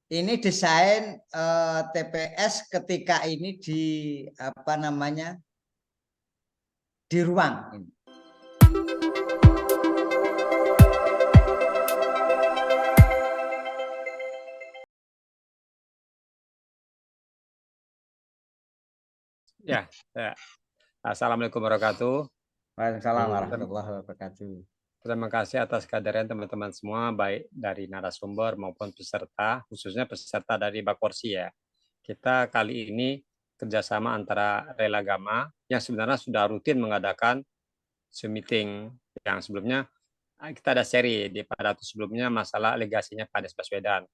Ini desain TPS ketika ini di apa namanya di ruang ini. Ya, Assalamualaikum warahmatullahi wabarakatuh. Waalaikumsalam warahmatullahi wabarakatuh. Terima kasih atas kehadiran teman-teman semua, baik dari narasumber maupun peserta, khususnya peserta dari Bakorsi ya. Kita kali ini kerjasama antara Relagama yang sebenarnya sudah rutin mengadakan Zoom meeting yang sebelumnya kita ada seri di pada waktu sebelumnya masalah legasinya Pak Anies Baswedan.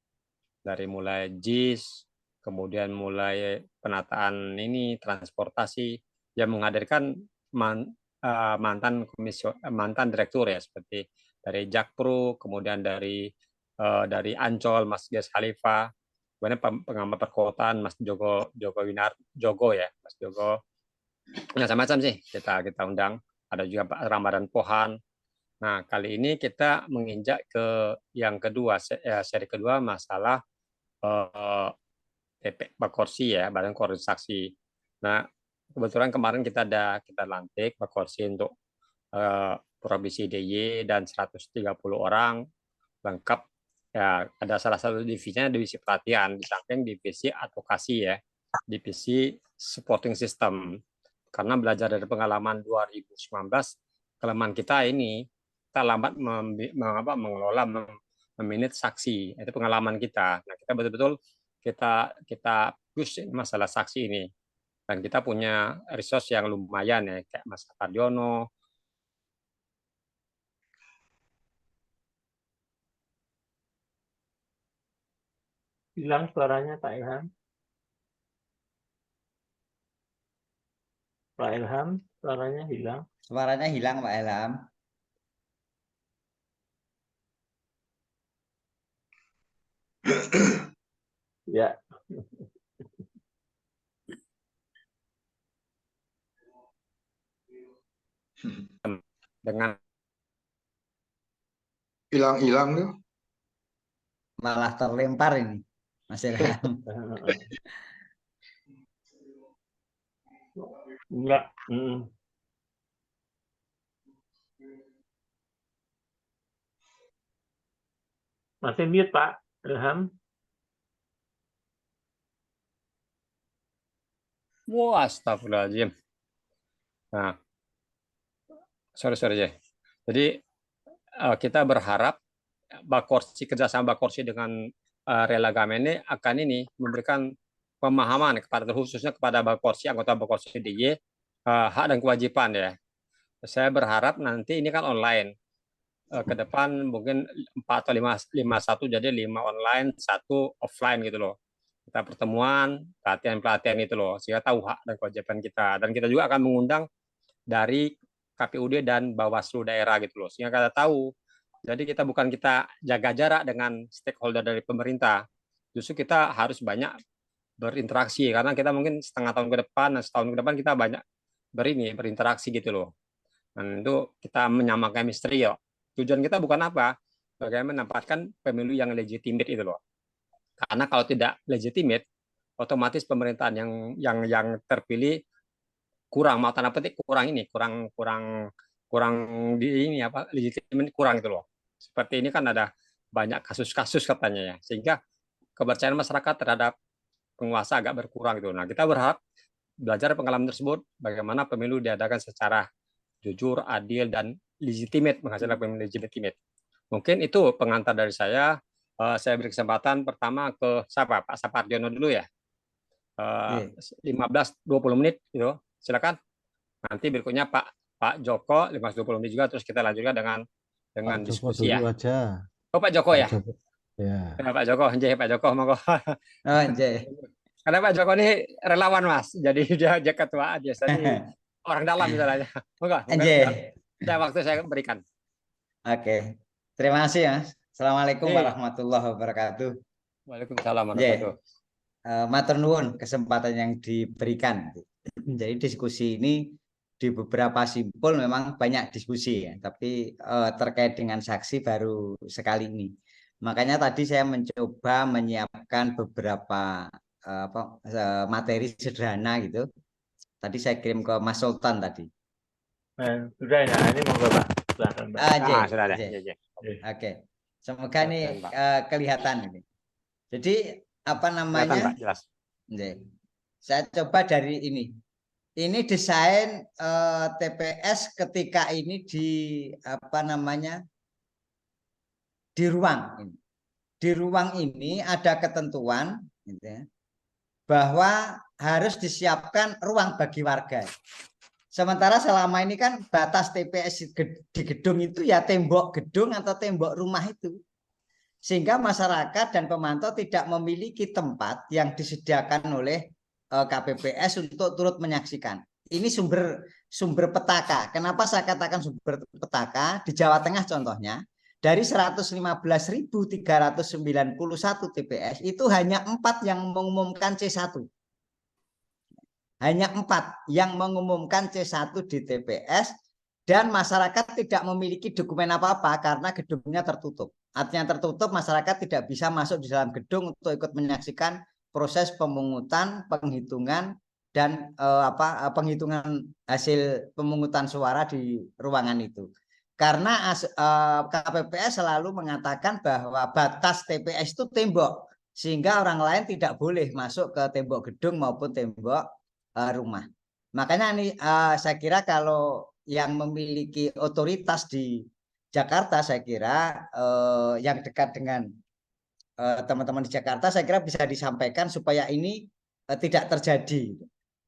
Dari mulai JIS, kemudian mulai penataan ini, transportasi, yang menghadirkan mantan direktur ya, seperti dari Jakpro, kemudian dari Ancol, Mas Ges Khalifah, kemudian pengamat perkotaan, Mas Jogo ya, Mas Jogo, macam-macam sih kita undang. Ada juga Pak Ramadan Pohan. Nah, kali ini kita menginjak ke yang kedua, seri kedua masalah Bakorsi ya, Badan Koordinasi. Nah, kebetulan kemarin kita lantik Bakorsi untuk Provinsi DIY dan 130 orang lengkap. Ya, ada salah satu divisinya divisi pelatihan, di samping divisi advokasi ya, divisi supporting system. Karena belajar dari pengalaman 2019, kelemahan kita ini kita lambat mengelola meminit saksi. Itu pengalaman kita. Nah, kita betul-betul kita push masalah saksi ini, dan kita punya resource yang lumayan ya, kayak Mas Pardiono. Hilang suaranya Pak Ilham. Pak Ilham, suaranya hilang. Suaranya hilang Pak Ilham. Ya. Dengan hilang tuh. Malah terlempar ini Mas Ilham. Enggak. Masih mute Pak Ilham. wah, astagfirullahaladzim. Nah, sorry ya. Jadi kita berharap kerjasama Bakorsi dengan Relagama ini akan memberikan pemahaman khususnya kepada Bakorsi, anggota Bakorsi DIY, hak dan kewajiban ya. Saya berharap nanti ini kan online. Ke depan mungkin 4 atau 5 jadi 5 online, 1 offline gitu loh. Kita pertemuan, pelatihan itu loh, sehingga tahu hak dan kewajiban kita. Dan kita juga akan mengundang dari KPUD dan Bawaslu daerah gitu loh, sehingga kita tahu. Jadi kita jaga jarak dengan stakeholder dari pemerintah. Justru kita harus banyak berinteraksi, karena kita mungkin setengah tahun ke depan, setahun ke depan kita banyak berinteraksi gitu loh. Dan itu kita menyamakan chemistry ya. Tujuan kita bukan apa, bagaimana menempatkan pemilu yang legitimate itu loh. Karena kalau tidak legitimate, otomatis pemerintahan yang terpilih kurang, mau tanda petik kurang legitimate kurang itu loh. Seperti ini kan ada banyak kasus-kasus katanya ya, sehingga kepercayaan masyarakat terhadap penguasa agak berkurang gitu. Nah, kita berharap belajar pengalaman tersebut, bagaimana pemilu diadakan secara jujur, adil, dan legitimate, menghasilkan pemilu legitimate. Mungkin itu pengantar dari saya. Saya beri kesempatan pertama ke siapa? Pak Sapardiono dulu ya. 15-20 menit gitu. Silakan. Nanti berikutnya Pak Joko 15-20 menit juga, terus kita lanjutkan dengan Pak Joko diskusi dulu ya. aja. Oh, Pak Joko ya. Joko. Ya. Pak Joko, Pak Joko monggo. Oh, Jay. Karena Pak Joko ini relawan Mas, jadi dia ketua biasanya orang dalam misalnya. Monggo. Waktu saya berikan. Oke. Terima kasih Mas. Assalamualaikum warahmatullahi wabarakatuh. Waalaikumsalam warahmatullahi wabarakatuh. Matur nuwun kesempatan yang diberikan. Jadi diskusi ini di beberapa simpul memang banyak diskusi ya, tapi terkait dengan saksi baru sekali ini. Makanya tadi saya mencoba menyiapkan beberapa materi sederhana gitu. Tadi saya kirim ke Mas Sultan tadi. Sudah ya, ini monggo Pak. Silakan Pak. Sudah ada. J. Ya. Oke. Semoga ini Silakan, Pak. kelihatan ini. Jadi apa Kelihatan, namanya? Pak, jelas. Saya coba dari ini. Ini desain TPS ketika ini di apa namanya? Di ruang ini. Di ruang ini ada ketentuan gitu ya, bahwa harus disiapkan ruang bagi warga. Sementara selama ini kan batas TPS di gedung itu ya tembok gedung atau tembok rumah itu. Sehingga masyarakat dan pemantau tidak memiliki tempat yang disediakan oleh KPPS untuk turut menyaksikan. Ini sumber petaka. Kenapa saya katakan sumber petaka? Di Jawa Tengah contohnya, dari 115.391 TPS itu hanya 4 yang mengumumkan C1. Hanya 4 yang mengumumkan C1 di TPS dan masyarakat tidak memiliki dokumen apa-apa karena gedungnya tertutup. Artinya tertutup, masyarakat tidak bisa masuk di dalam gedung untuk ikut menyaksikan proses pemungutan, penghitungan dan penghitungan hasil pemungutan suara di ruangan itu. Karena KPPS selalu mengatakan bahwa batas TPS itu tembok, sehingga orang lain tidak boleh masuk ke tembok gedung maupun tembok rumah. Makanya ini saya kira kalau yang memiliki otoritas di Jakarta, saya kira yang dekat dengan teman-teman di Jakarta, saya kira bisa disampaikan supaya ini tidak terjadi.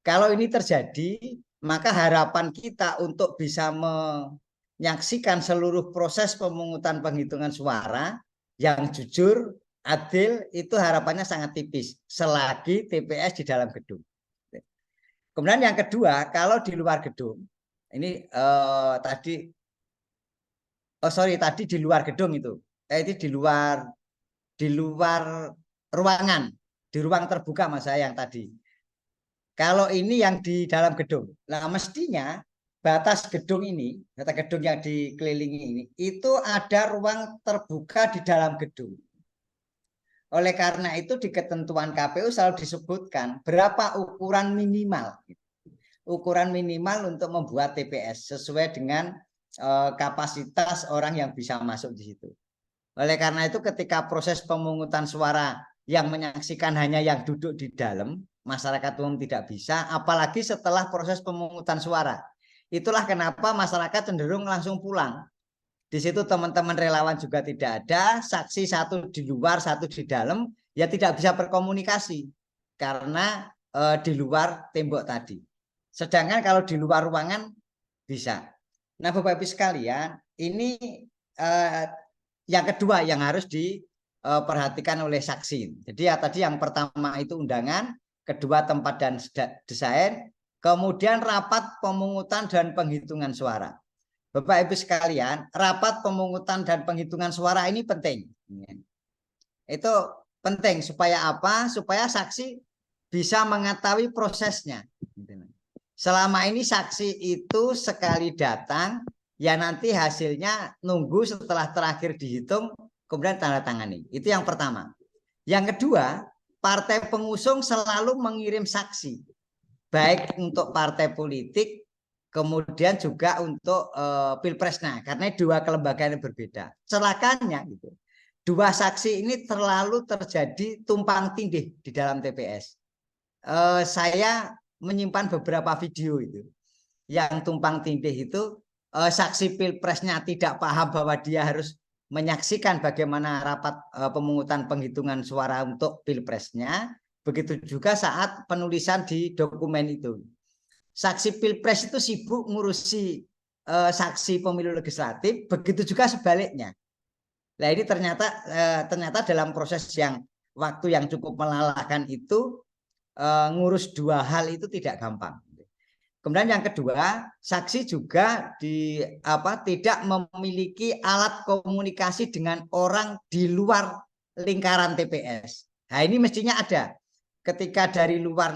Kalau ini terjadi, maka harapan kita untuk bisa menyaksikan seluruh proses pemungutan penghitungan suara yang jujur, adil, itu harapannya sangat tipis selagi TPS di dalam gedung. Kemudian yang kedua, kalau di luar gedung, ini tadi di luar gedung itu di luar ruangan, di ruang terbuka mas saya yang tadi. Kalau ini yang di dalam gedung, nah mestinya batas gedung ini, batas gedung yang dikelilingi ini, itu ada ruang terbuka di dalam gedung. Oleh karena itu di ketentuan KPU selalu disebutkan berapa ukuran minimal. Ukuran minimal untuk membuat TPS sesuai dengan kapasitas orang yang bisa masuk di situ. Oleh karena itu ketika proses pemungutan suara yang menyaksikan hanya yang duduk di dalam, masyarakat umum tidak bisa, apalagi setelah proses pemungutan suara. Itulah kenapa masyarakat cenderung langsung pulang. Di situ teman-teman relawan juga tidak ada, saksi satu di luar, satu di dalam, ya tidak bisa berkomunikasi karena di luar tembok tadi. Sedangkan kalau di luar ruangan bisa. Nah, Bapak Ibu sekalian, ini yang kedua yang harus diperhatikan oleh saksi. Jadi ya tadi yang pertama itu undangan, kedua tempat dan desain, kemudian rapat pemungutan dan penghitungan suara. Bapak Ibu sekalian, rapat pemungutan dan penghitungan suara ini penting. Itu penting supaya apa? Supaya saksi bisa mengetahui prosesnya. Selama ini saksi itu sekali datang, ya nanti hasilnya nunggu setelah terakhir dihitung, kemudian tanda tangani. Itu yang pertama. Yang kedua, partai pengusung selalu mengirim saksi, baik untuk partai politik, kemudian juga untuk pilpresnya, karena dua kelembagaan yang berbeda. Celakanya gitu, dua saksi ini terlalu terjadi tumpang tindih di dalam TPS. Saya menyimpan beberapa video itu yang tumpang tindih itu, saksi pilpresnya tidak paham bahwa dia harus menyaksikan bagaimana rapat pemungutan penghitungan suara untuk pilpresnya. Begitu juga saat penulisan di dokumen itu, saksi pilpres itu sibuk ngurusi saksi pemilu legislatif, begitu juga sebaliknya. Nah ini ternyata dalam proses yang waktu yang cukup melelahkan itu, ngurus dua hal itu tidak gampang. Kemudian yang kedua, saksi juga tidak memiliki alat komunikasi dengan orang di luar lingkaran TPS. Nah ini mestinya ada. Ketika dari luar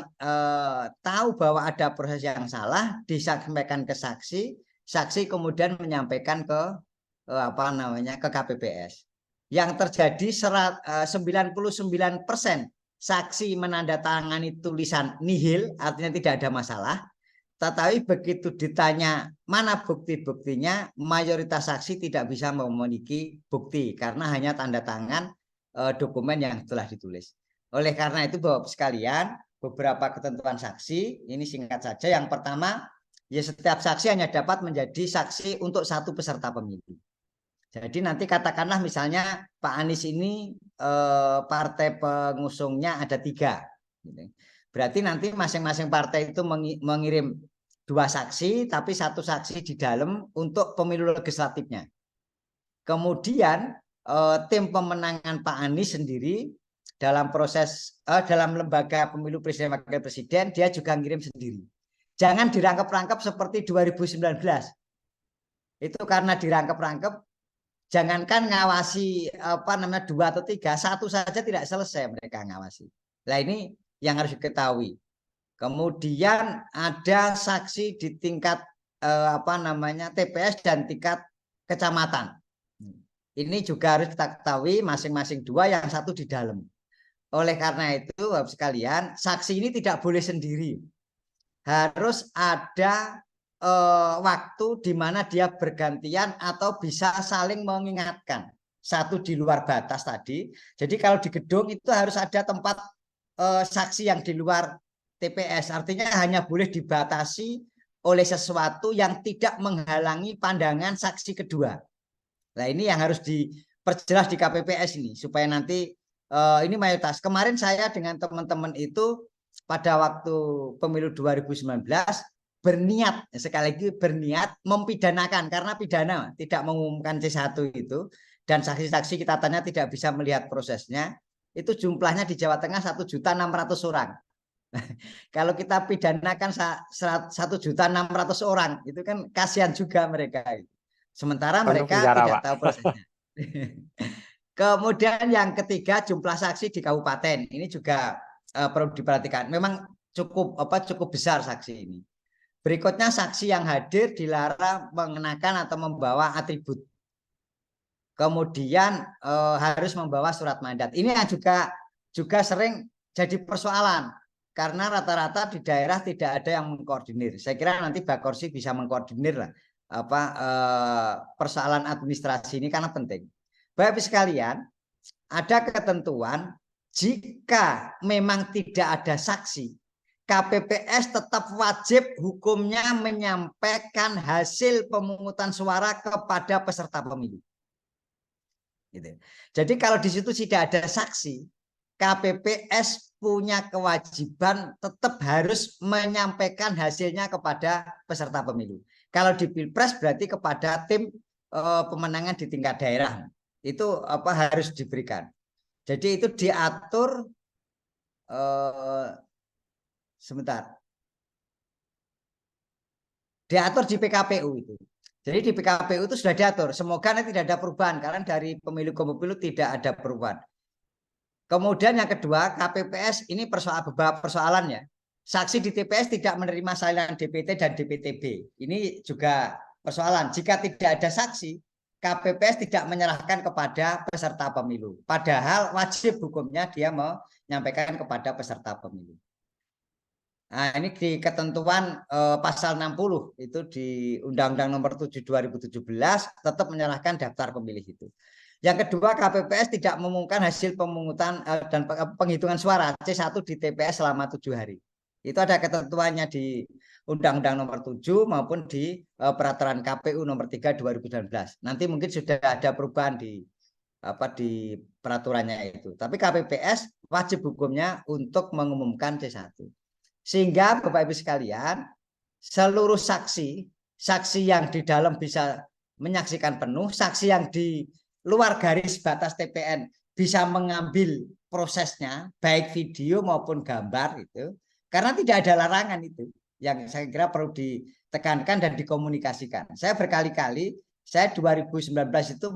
tahu bahwa ada proses yang salah, disampaikan ke saksi, saksi kemudian menyampaikan ke ke KPPS. yang terjadi 99% saksi menandatangani tulisan nihil, artinya tidak ada masalah. Tetapi begitu ditanya mana bukti-buktinya, mayoritas saksi tidak bisa memiliki bukti karena hanya tanda tangan dokumen yang telah ditulis. Oleh karena itu Bapak sekalian, beberapa ketentuan saksi ini singkat saja. Yang pertama, ya setiap saksi hanya dapat menjadi saksi untuk satu peserta pemilu. Jadi nanti katakanlah misalnya Pak Anies ini partai pengusungnya ada 3. Berarti nanti masing-masing partai itu mengirim 2 saksi, tapi 1 saksi di dalam untuk pemilu legislatifnya. Kemudian tim pemenangan Pak Anies sendiri dalam proses dalam lembaga pemilu presiden wakil presiden dia juga ngirim sendiri. Jangan dirangkap-rangkap seperti 2019. Itu karena dirangkap-rangkap, jangankan ngawasi 2 atau 3, 1 saja tidak selesai mereka ngawasi. Nah ini yang harus diketahui. Kemudian ada saksi di tingkat TPS dan tingkat kecamatan. Ini juga harus kita ketahui masing-masing 2, yang 1 di dalam. Oleh karena itu Bapak sekalian, saksi ini tidak boleh sendiri. Harus ada waktu di mana dia bergantian atau bisa saling mengingatkan. 1 di luar batas tadi. Jadi kalau di gedung itu harus ada tempat saksi yang di luar TPS, artinya hanya boleh dibatasi oleh sesuatu yang tidak menghalangi pandangan saksi kedua. Nah ini yang harus diperjelas di KPPS ini supaya nanti ini mayoritas. Kemarin saya dengan teman-teman itu pada waktu pemilu 2019 berniat, sekali lagi berniat mempidanakan karena pidana tidak mengumumkan C1 itu, dan saksi-saksi kita tanya tidak bisa melihat prosesnya. Itu jumlahnya di Jawa Tengah 1.600.000 orang. Kalau kita pidanakan 1.600.000 orang, itu kan kasihan juga mereka. Sementara mereka tidak tahu prosesnya. Kemudian yang ketiga, jumlah saksi di kabupaten. Ini juga perlu diperhatikan. Memang cukup besar saksi ini. Berikutnya, saksi yang hadir dilarang mengenakan atau membawa atribut. Kemudian harus membawa surat mandat. Ini yang juga sering jadi persoalan. Karena rata-rata di daerah tidak ada yang mengkoordinir. Saya kira nanti Bakorsi bisa mengkoordinir lah persoalan administrasi ini karena penting. Bapak sekalian, ada ketentuan jika memang tidak ada saksi, KPPS tetap wajib hukumnya menyampaikan hasil pemungutan suara kepada peserta pemilu. Gitu. Jadi kalau di situ tidak ada saksi, KPPS punya kewajiban tetap harus menyampaikan hasilnya kepada peserta pemilu. Kalau di Pilpres berarti kepada tim pemenangan di tingkat daerah. Itu harus diberikan. Jadi itu diatur sebentar. Diatur di PKPU itu. Jadi di PKPU itu sudah diatur. Semoga nanti tidak ada perubahan karena dari pemilu ke pemilu tidak ada perubahan. Kemudian yang kedua, KPPS ini beberapa persoalannya. Saksi di TPS tidak menerima salinan DPT dan DPTB. Ini juga persoalan. Jika tidak ada saksi, KPPS tidak menyerahkan kepada peserta pemilu. Padahal wajib hukumnya dia menyampaikan kepada peserta pemilu. Nah, ini di ketentuan pasal 60 itu di Undang-Undang Nomor 7 2017 tetap menyerahkan daftar pemilih itu. Yang kedua, KPPS tidak mengumumkan hasil pemungutan dan penghitungan suara C1 di TPS selama 7 hari. Itu ada ketentuannya di Undang-Undang Nomor 7 maupun di Peraturan KPU Nomor 3 2019. Nanti mungkin sudah ada perubahan di peraturannya itu. Tapi KPPS wajib hukumnya untuk mengumumkan C1. Sehingga Bapak Ibu sekalian, seluruh saksi yang di dalam bisa menyaksikan penuh, saksi yang di luar garis batas TPN bisa mengambil prosesnya, baik video maupun gambar itu, karena tidak ada larangan itu, yang saya kira perlu ditekankan dan dikomunikasikan. Saya berkali-kali, saya 2019 itu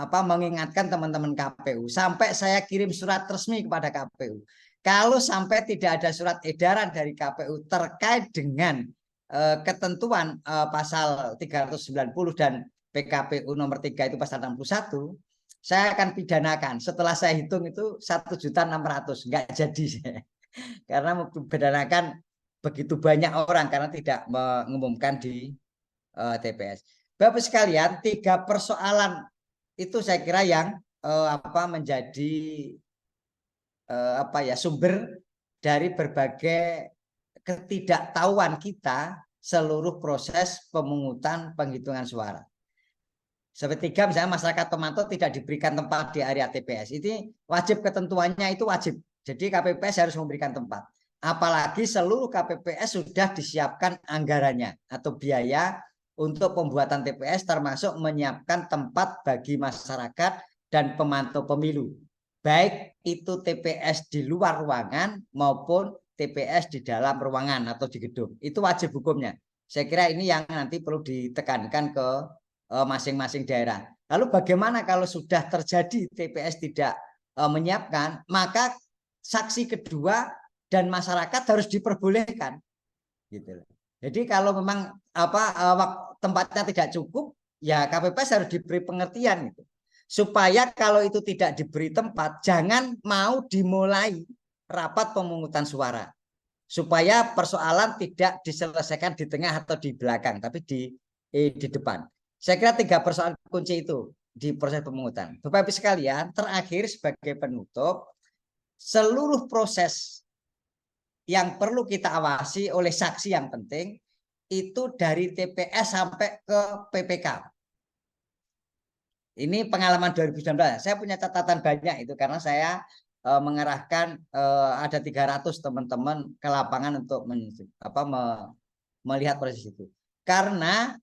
mengingatkan teman-teman KPU, sampai saya kirim surat resmi kepada KPU. Kalau sampai tidak ada surat edaran dari KPU terkait dengan ketentuan pasal 390 dan PKPU nomor 3 itu pasal 61, saya akan pidanakan. Setelah saya hitung itu 1.600.000, nggak jadi karena mempidanakan begitu banyak orang karena tidak mengumumkan di TPS. Bapak sekalian, 3 persoalan itu saya kira yang menjadi sumber dari berbagai ketidaktahuan kita seluruh proses pemungutan penghitungan suara. Seperti 3, misalnya masyarakat pemantau tidak diberikan tempat di area TPS. Ini wajib, ketentuannya itu wajib. Jadi KPPS harus memberikan tempat. Apalagi seluruh KPPS sudah disiapkan anggarannya atau biaya untuk pembuatan TPS, termasuk menyiapkan tempat bagi masyarakat dan pemantau pemilu. Baik itu TPS di luar ruangan maupun TPS di dalam ruangan atau di gedung. Itu wajib hukumnya. Saya kira ini yang nanti perlu ditekankan ke masing-masing daerah. Lalu bagaimana kalau sudah terjadi TPS tidak menyiapkan, maka saksi kedua dan masyarakat harus diperbolehkan. Gitu. Jadi kalau memang tempatnya tidak cukup, ya KPPS harus diberi pengertian gitu. Supaya kalau itu tidak diberi tempat, jangan mau dimulai rapat pemungutan suara. Supaya persoalan tidak diselesaikan di tengah atau di belakang, tapi di depan. Saya kira 3 persoalan kunci itu di proses pemungutan. Bapak Ibu sekalian, terakhir sebagai penutup, seluruh proses yang perlu kita awasi oleh saksi yang penting itu dari TPS sampai ke PPK. Ini pengalaman 2019. Saya punya catatan banyak itu karena saya mengerahkan ada 300 teman-teman ke lapangan untuk melihat proses itu. Karena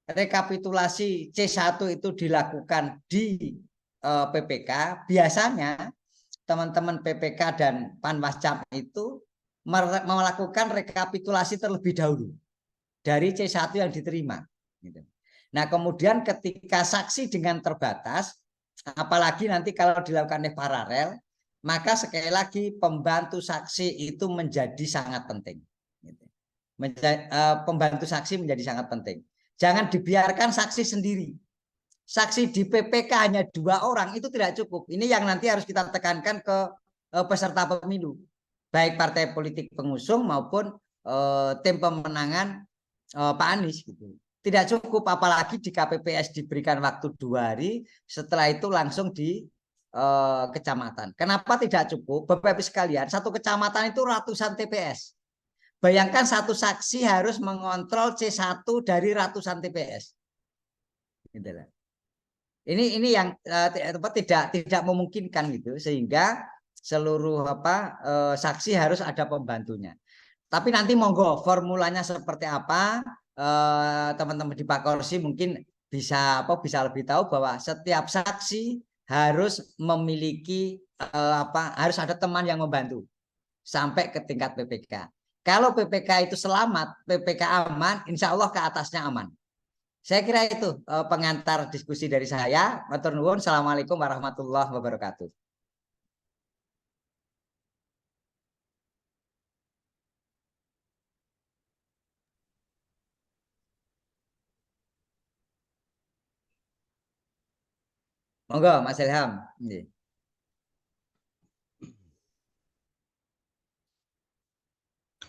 rekapitulasi C1 itu dilakukan di PPK, biasanya teman-teman PPK dan Panwascam itu melakukan rekapitulasi terlebih dahulu dari C1 yang diterima. Nah, kemudian ketika saksi dengan terbatas, apalagi nanti kalau dilakukan oleh paralel, maka sekali lagi pembantu saksi itu menjadi sangat penting. Pembantu saksi menjadi sangat penting. Jangan dibiarkan saksi sendiri. Saksi di PPK hanya 2 orang itu tidak cukup. Ini yang nanti harus kita tekankan ke peserta pemilu, baik partai politik pengusung maupun tim pemenangan Pak Anies gitu. Tidak cukup, apalagi di KPPS diberikan waktu 2 hari, setelah itu langsung di kecamatan. Kenapa tidak cukup? Bapak Ibu sekalian, satu kecamatan itu ratusan TPS. Bayangkan satu saksi harus mengontrol C1 dari ratusan TPS. Gitu lah. Ini yang tidak memungkinkan gitu, sehingga seluruh saksi harus ada pembantunya. Tapi nanti monggo formulanya seperti apa, teman-teman di Pakorsi mungkin bisa lebih tahu bahwa setiap saksi harus memiliki harus ada teman yang membantu sampai ke tingkat PPK. Kalau PPK itu selamat, PPK aman, insya Allah ke atasnya aman. Saya kira itu pengantar diskusi dari saya. Matur nuwun. Assalamualaikum warahmatullahi wabarakatuh. Monggo Mas Ilham.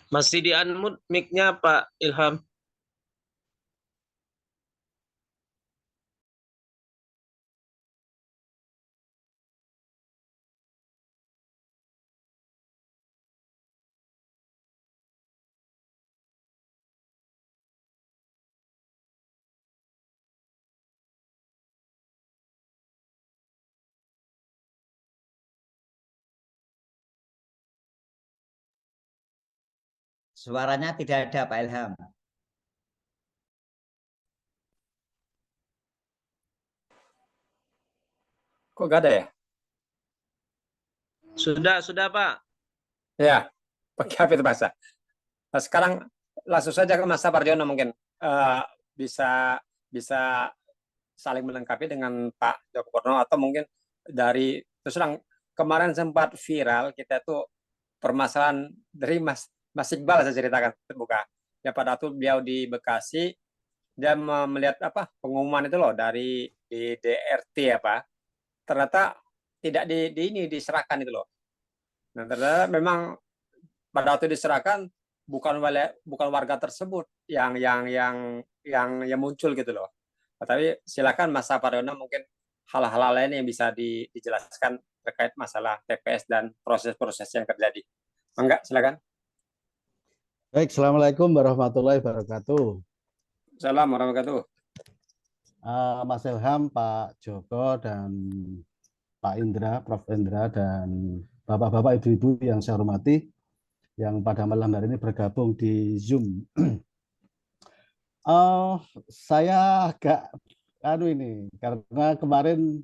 Masih di unmute mic-nya Pak Ilham. Suaranya tidak ada Pak Ilham. Kok gak ada ya? Sudah Pak. Ya, pakai HP itu bahasa. Nah, sekarang langsung saja ke Mas Saparjono mungkin bisa saling melengkapi dengan Pak Joko Purno, atau mungkin dari terus terang kemarin sempat viral kita tuh permasalahan dari Mas Iqbal, saya ceritakan terbuka. Ya pada waktu beliau di Bekasi, dia melihat pengumuman itu loh dari di DRT ternyata tidak ini diserahkan itu loh. Nah, ternyata memang pada waktu diserahkan bukan warga tersebut yang muncul gitu loh. Tapi silakan Mas Sapariono mungkin hal-hal lain yang bisa dijelaskan terkait masalah TPS dan proses-proses yang terjadi. Enggak, silakan. Baik, Assalamualaikum warahmatullahi wabarakatuh. Assalamualaikum warahmatullahi wabarakatuh. Mas Ilham, Pak Joko, dan Pak Indra, Prof. Indra, dan Bapak-Bapak, Ibu-Ibu yang saya hormati, yang pada malam hari ini bergabung di Zoom. Saya agak ini, karena kemarin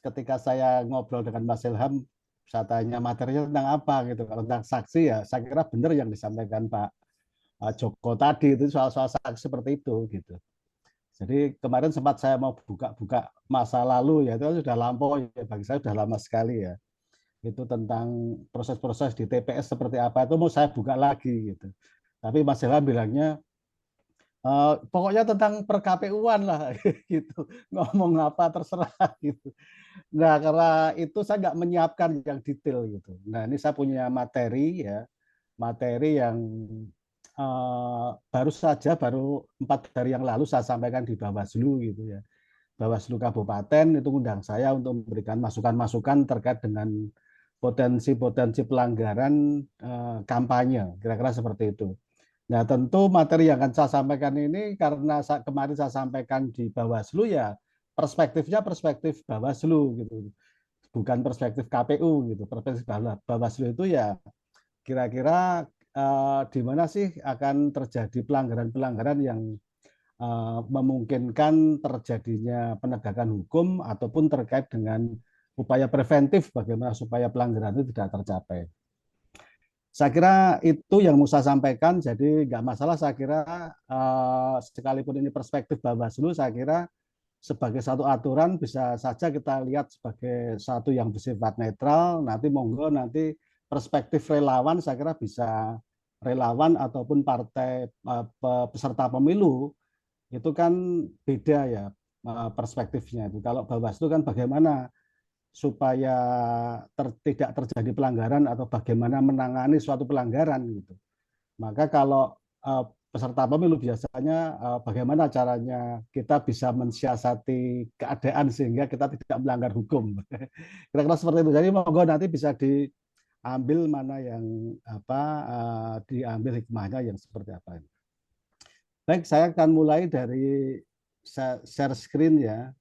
ketika saya ngobrol dengan Mas Ilham, saya tanya materinya tentang apa gitu. Kalau tentang saksi ya, saya kira benar yang disampaikan Pak Joko tadi itu soal-soal saksi seperti itu gitu. Jadi kemarin sempat saya mau buka-buka masa lalu ya, itu sudah lampau ya, bagi saya sudah lama sekali ya. Itu tentang proses-proses di TPS seperti apa itu mau saya buka lagi gitu. Tapi Mas Ilham bilangnya pokoknya tentang per-KPU-an lah gitu. Ngomong apa terserah gitu. Nah, karena itu saya nggak menyiapkan yang detail gitu. Nah, ini saya punya materi ya, materi yang baru 4 hari yang lalu saya sampaikan di Bawaslu gitu ya. Bawaslu Kabupaten itu undang saya untuk memberikan masukan-masukan terkait dengan potensi-potensi pelanggaran kampanye, kira-kira seperti itu. Nah, tentu materi yang akan saya sampaikan ini karena kemarin saya sampaikan di Bawaslu ya perspektifnya perspektif Bawaslu gitu, bukan perspektif KPU gitu. Perspektif Bawaslu itu ya kira-kira di mana sih akan terjadi pelanggaran-pelanggaran yang memungkinkan terjadinya penegakan hukum ataupun terkait dengan upaya preventif bagaimana supaya pelanggaran itu tidak tercapai. Saya kira itu yang mau saya sampaikan, jadi nggak masalah. Saya kira sekalipun ini perspektif Bawaslu, saya kira sebagai satu aturan bisa saja kita lihat sebagai satu yang bersifat netral. Nanti monggo nanti perspektif relawan, saya kira bisa relawan ataupun partai peserta pemilu itu kan beda ya perspektifnya. Kalau Bawaslu kan bagaimana supaya tidak terjadi pelanggaran atau bagaimana menangani suatu pelanggaran gitu. Maka kalau peserta pemilu biasanya bagaimana caranya kita bisa mensiasati keadaan sehingga kita tidak melanggar hukum. Kira-kira seperti itu. Jadi monggo nanti bisa diambil mana yang diambil hikmahnya yang seperti apa. Baik, saya akan mulai dari share screen ya.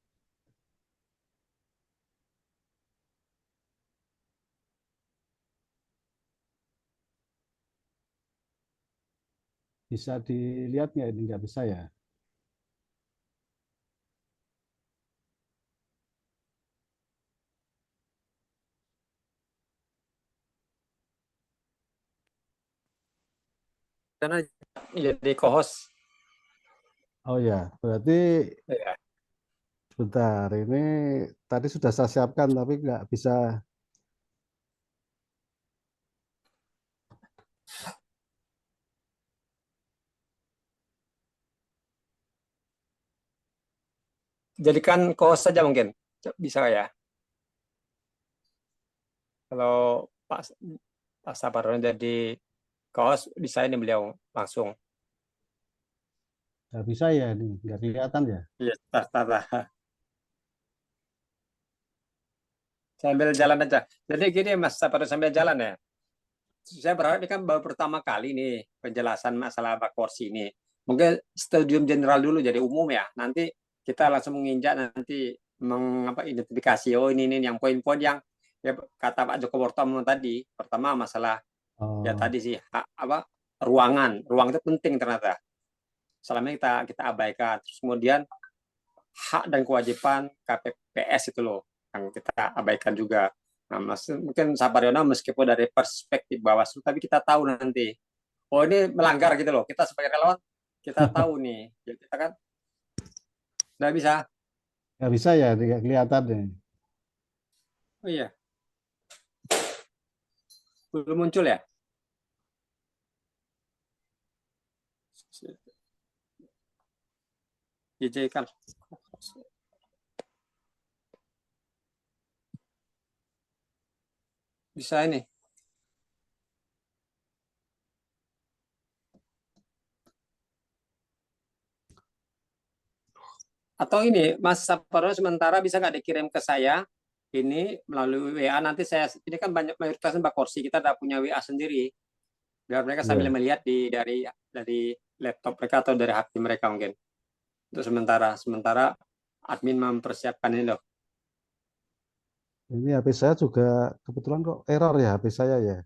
Bisa dilihat nggak ini? Nggak bisa ya? Karena jadi co-host. Oh ya, berarti Ya. sebentar. Ini tadi sudah saya siapkan tapi nggak bisa. Jadikan co-host saja mungkin. Bisa ya? Kalau Pak Sapariono jadi co-host, bisa ini beliau langsung. Nggak bisa ya ini, nggak kelihatan ya. Iya, tata. Sambil jalan aja. Jadi gini Mas Sapariono, sambil jalan ya. Saya berharap ini kan baru pertama kali nih penjelasan masalah bakorsi ini. Mungkin studium general dulu jadi umum ya. Nanti kita langsung menginjak nanti identifikasi ini yang poin-poin yang ya, kata Pak Joko Wartomo tadi. Pertama masalah ya Oh, tadi sih ruangan. Ruang itu penting ternyata. Selama kita abaikan. Terus kemudian hak dan kewajiban KPPS itu loh yang kita abaikan juga. Nah, mungkin Sapariono meskipun dari perspektif Bawaslu, tapi kita tahu nanti, oh ini melanggar gitu loh. Kita sebagai relawan, kita tahu nih. Ya, kita kan nggak bisa. nggak bisa ya, nggak kelihatan nih. Oh iya, belum muncul ya? JJ kan. bisa ini. Atau ini, Mas Saparno sementara bisa nggak dikirim ke saya ini melalui WA, nanti saya, ini kan banyak mayoritas Bakorsi, kita udah punya WA sendiri, biar mereka sambil Iya. melihat dari laptop mereka atau dari HP mereka mungkin. Untuk sementara admin mempersiapkan ini loh. Ini HP saya juga kebetulan kok error ya HP saya ya.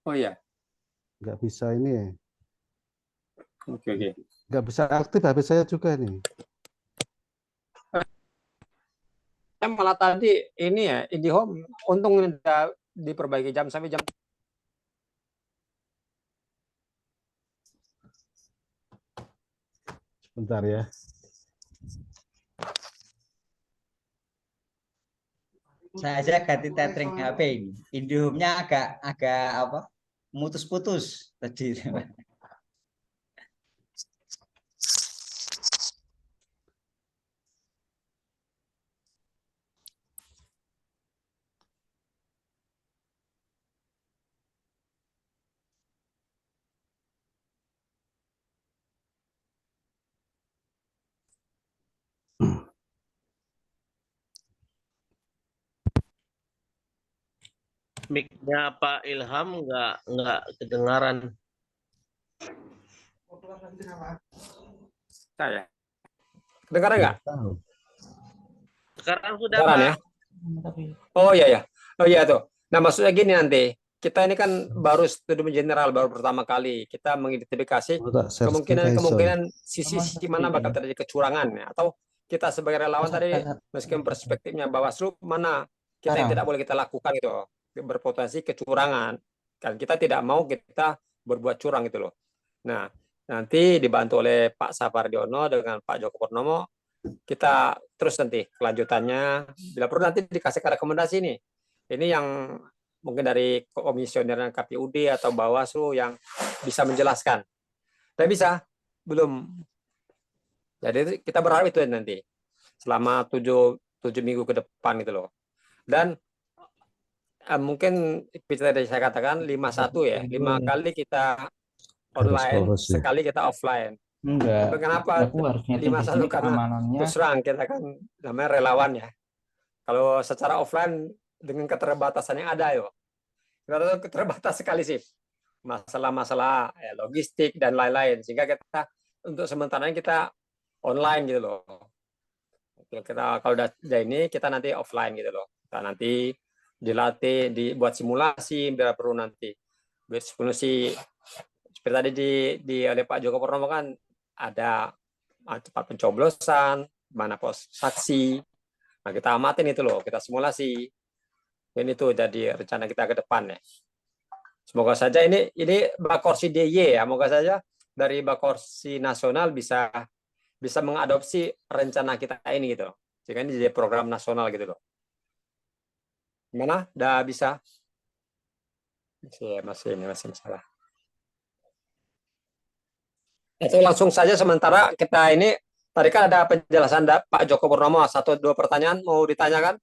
Oh iya, Nggak bisa ini ya. oke. Nggak bisa aktif HP saya juga nih. Saya malah tadi ini ya, IndiHome untung udah diperbaiki jam sampai jam. Bentar ya. Saya aja ganti tethering HP ini. IndiHome-nya agak apa? Mutus-putus tadi. Mic-nya Pak Ilham nggak kedengaran. Saya. Kedengaran nggak? Tahu. Sekarang sudah Kedengaran Pak. ya? Oh iya ya. Oh iya tuh. Nah maksudnya gini nanti, kita ini kan baru studi general, baru pertama kali kita mengidentifikasi Oh, tak, certification. kemungkinan sisi mana bakal terjadi kecurangan ya, atau kita sebagai relawan tadi meskipun perspektifnya Bawaslu mana kita yang tidak boleh kita lakukan gitu, berpotensi kecurangan kan, kita tidak mau kita berbuat curang gitu loh. Nah nanti dibantu oleh Pak Sapardiono dengan Pak Joko Purnomo, kita terus nanti kelanjutannya bila perlu nanti dikasih rekomendasi nih, ini yang mungkin dari komisioner KPUD atau Bawaslu yang bisa menjelaskan. Tidak bisa, belum. Jadi kita berharap itu nanti selama 7 minggu ke depan gitu loh. Dan mungkin bisa saya katakan 51 ya, 5 kali kita online, sekali kita offline. Enggak. Kenapa Aku harusnya 51? Karena keamanannya terus terang kita kan namanya relawan ya. Kalau secara offline dengan keterbatasan yang ada yo, kita terbatas sekali sih masalah-masalah logistik dan lain-lain, sehingga kita untuk sementara ini kita online gitu loh. Kita kalau udah ini kita nanti offline gitu loh. Kita nanti dilatih, dibuat simulasi bila perlu nanti. Simulasi seperti tadi di oleh Pak Joko Purnomo kan ada tempat pencoblosan, mana pos saksi. Nah, kita amatin itu loh, kita simulasi. Dan itu jadi rencana kita ke depan ya. Semoga saja ini Bakorsi DY ya, semoga saja dari Bakorsi nasional bisa mengadopsi rencana kita ini gitu. Jika ini jadi program nasional gitu loh. Gimana? Udah bisa? Masih salah. Itu langsung saja sementara kita ini, tadi kan ada penjelasan Pak Joko Purnomo, 1-2 pertanyaan mau ditanyakan.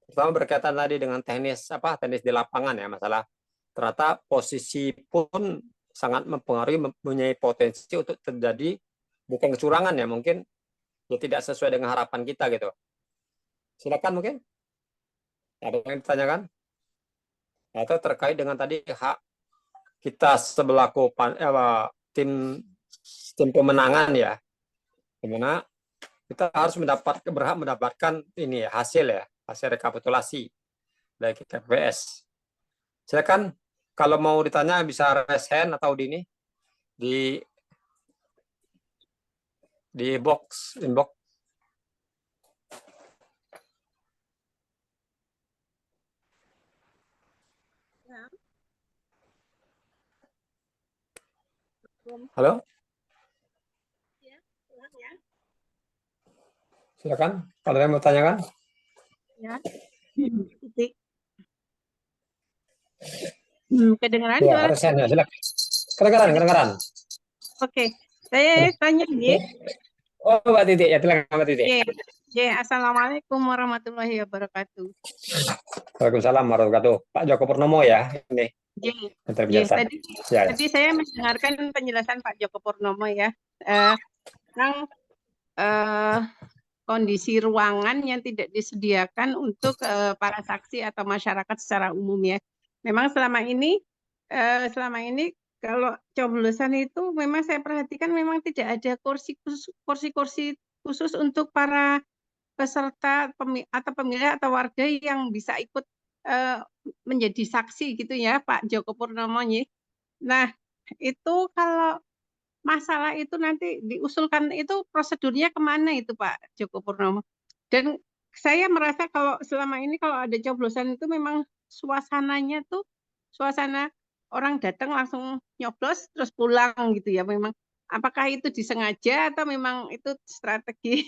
Pertama berkaitan tadi dengan teknis di lapangan ya, masalah ternyata posisi pun sangat mempengaruhi, mempunyai potensi untuk terjadi bukan kecurangan ya, mungkin ya tidak sesuai dengan harapan kita gitu. Silakan mungkin ada yang ditanyakan atau terkait dengan tadi hak kita sebelaku tim pemenangan ya, dimana kita harus berhak mendapatkan ini ya, hasil rekapitulasi dari TPS. Silakan kalau mau ditanya bisa raise hand atau di inbox. Halo? Silakan kalau ada yang mau tanyakan. Ya. Titik. Kedengaran Ya, suara? raise hand ya, silakan. Kedengaran. Oke. Saya tanya nih. Oh, Mbak Titik, ya silakan Mbak Titik. Oke. Assalamualaikum warahmatullahi wabarakatuh. Waalaikumsalam warahmatullahi wabarakatuh. Pak Joko Purnomo ya ini J, Menteri J, Penjelasan. tadi Ya, tadi saya mendengarkan penjelasan Pak Joko Purnomo ya, tentang kondisi ruangan yang tidak disediakan untuk para saksi atau masyarakat secara umum ya. Memang selama ini kalau coblosan itu memang saya perhatikan memang tidak ada kursi khusus untuk para peserta atau pemilih atau warga yang bisa ikut menjadi saksi gitu ya Pak Joko Purnomo. Nah, itu kalau masalah itu nanti diusulkan itu prosedurnya kemana itu Pak Joko Purnomo? Dan saya merasa kalau selama ini kalau ada coblosan itu memang suasananya tuh suasana orang datang langsung nyoblos terus pulang gitu ya. Memang apakah itu disengaja atau memang itu strategi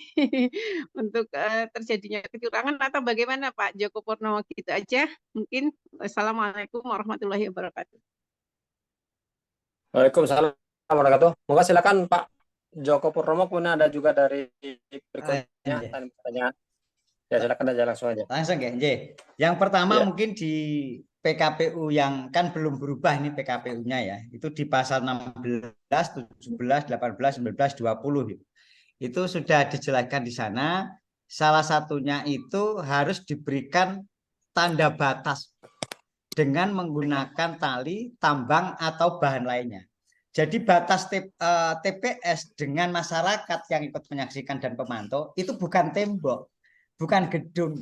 untuk terjadinya kecurangan atau bagaimana Pak Joko Purnomo? Gitu aja mungkin. Wassalamualaikum warahmatullahi wabarakatuh. Waalaikumsalam warahmatullahi wabarakatuh. Moga silakan Pak Joko Purnomo, kemudian ada juga dari berikutnya Iya. pertanyaan. Ya silakan aja langsung aja. Langsung ya, J. Yang pertama Iya. mungkin di PKPU yang kan belum berubah ini PKPU-nya ya. Itu di pasal 16, 17, 18, 19, 20. Itu sudah dijelaskan di sana. Salah satunya itu harus diberikan tanda batas dengan menggunakan tali, tambang atau bahan lainnya. Jadi batas TPS dengan masyarakat yang ikut menyaksikan dan pemantau itu bukan tembok, bukan gedung.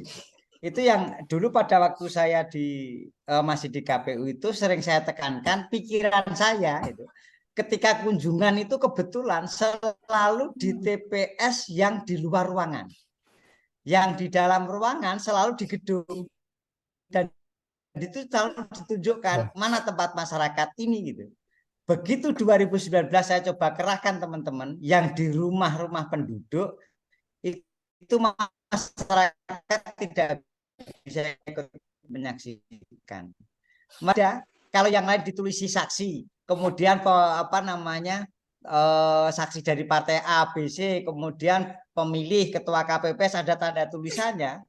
Itu yang dulu pada waktu saya masih di KPU itu sering saya tekankan pikiran saya itu. Ketika kunjungan itu kebetulan selalu di TPS yang di luar ruangan. Yang di dalam ruangan selalu di gedung. Dan itu selalu ditunjukkan mana tempat masyarakat ini gitu. Begitu 2019 saya coba kerahkan teman-teman yang di rumah-rumah penduduk itu masyarakat tidak bisa ikut menyaksikan. Ada kalau yang lain ditulisi saksi, kemudian saksi dari partai A, B, C, kemudian pemilih ketua KPPS ada tanda tulisannya.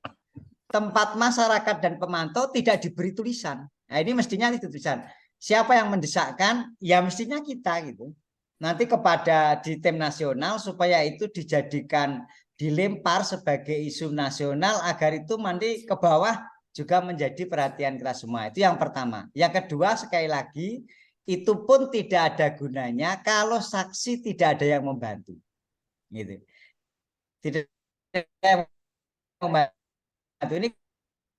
Tempat masyarakat dan pemantau tidak diberi tulisan. Nah, ini mestinya itu tulisan. Siapa yang mendesakkan? Ya mestinya kita gitu. Nanti kepada di tim nasional supaya itu dijadikan dilempar sebagai isu nasional agar itu nanti ke bawah juga menjadi perhatian kita semua. Itu yang pertama. Yang kedua sekali lagi itu pun tidak ada gunanya kalau saksi tidak ada yang membantu. Gitu. Tidak ada yang membantu. Ini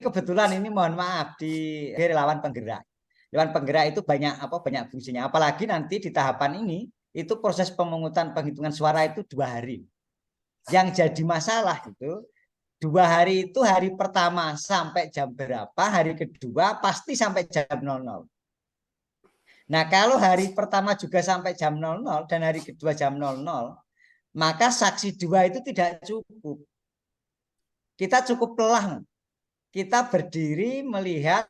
kebetulan ini mohon maaf di relawan penggerak. Relawan penggerak itu banyak fungsinya. Apalagi nanti di tahapan ini itu proses pemungutan penghitungan suara itu 2 hari. Yang jadi masalah itu 2 hari itu hari pertama sampai jam berapa, hari kedua pasti sampai jam 00. Nah kalau hari pertama juga sampai jam 00 dan hari kedua jam 00, maka saksi 2 itu tidak cukup. Kita cukup pelang. Kita berdiri melihat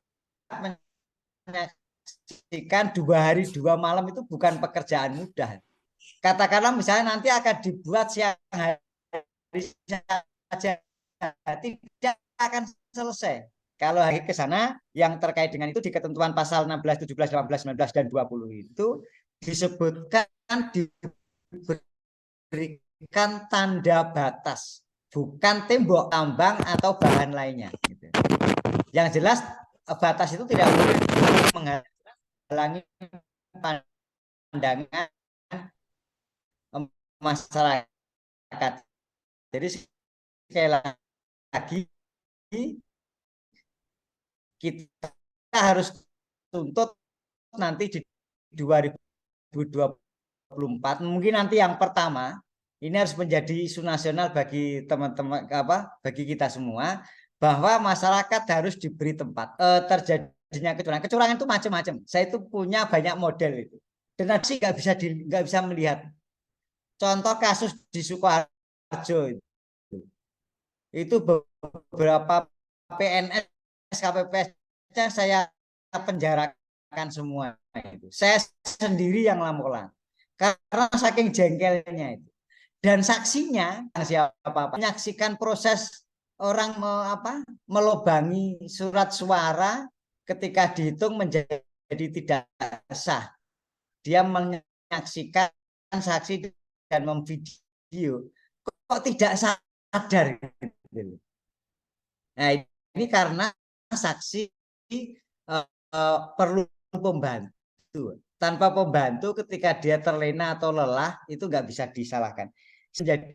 menyaksikan 2 hari 2 malam itu bukan pekerjaan mudah. Katakanlah misalnya nanti akan dibuat siang hari saja tidak akan selesai. Kalau hari ke sana yang terkait dengan itu di ketentuan pasal 16, 17, 18, 19 dan 20 itu disebutkan diberikan tanda batas. Bukan tembok, tambang atau bahan lainnya. Gitu. Yang jelas batas itu tidak boleh menghalangi pandangan masyarakat. Jadi sekali lagi kita harus tuntut nanti di 2024. Mungkin nanti yang pertama ini harus menjadi isu nasional bagi teman-teman bagi kita semua bahwa masyarakat harus diberi tempat. Terjadinya kecurangan itu macam-macam. Saya itu punya banyak model itu. Dan nanti nggak bisa melihat. Contoh kasus di Sukoharjo itu beberapa PNS KPPS-nya saya penjarakan semua itu. Saya sendiri yang laporan karena saking jengkelnya itu. dan saksinya siapa menyaksikan proses orang melobangi surat suara ketika dihitung menjadi tidak sah. Dia menyaksikan saksi dan memvideo, kok tidak sadar gitu. Nah, ini karena saksi perlu pembantu. Tanpa pembantu ketika dia terlena atau lelah itu nggak bisa disalahkan. Menjadi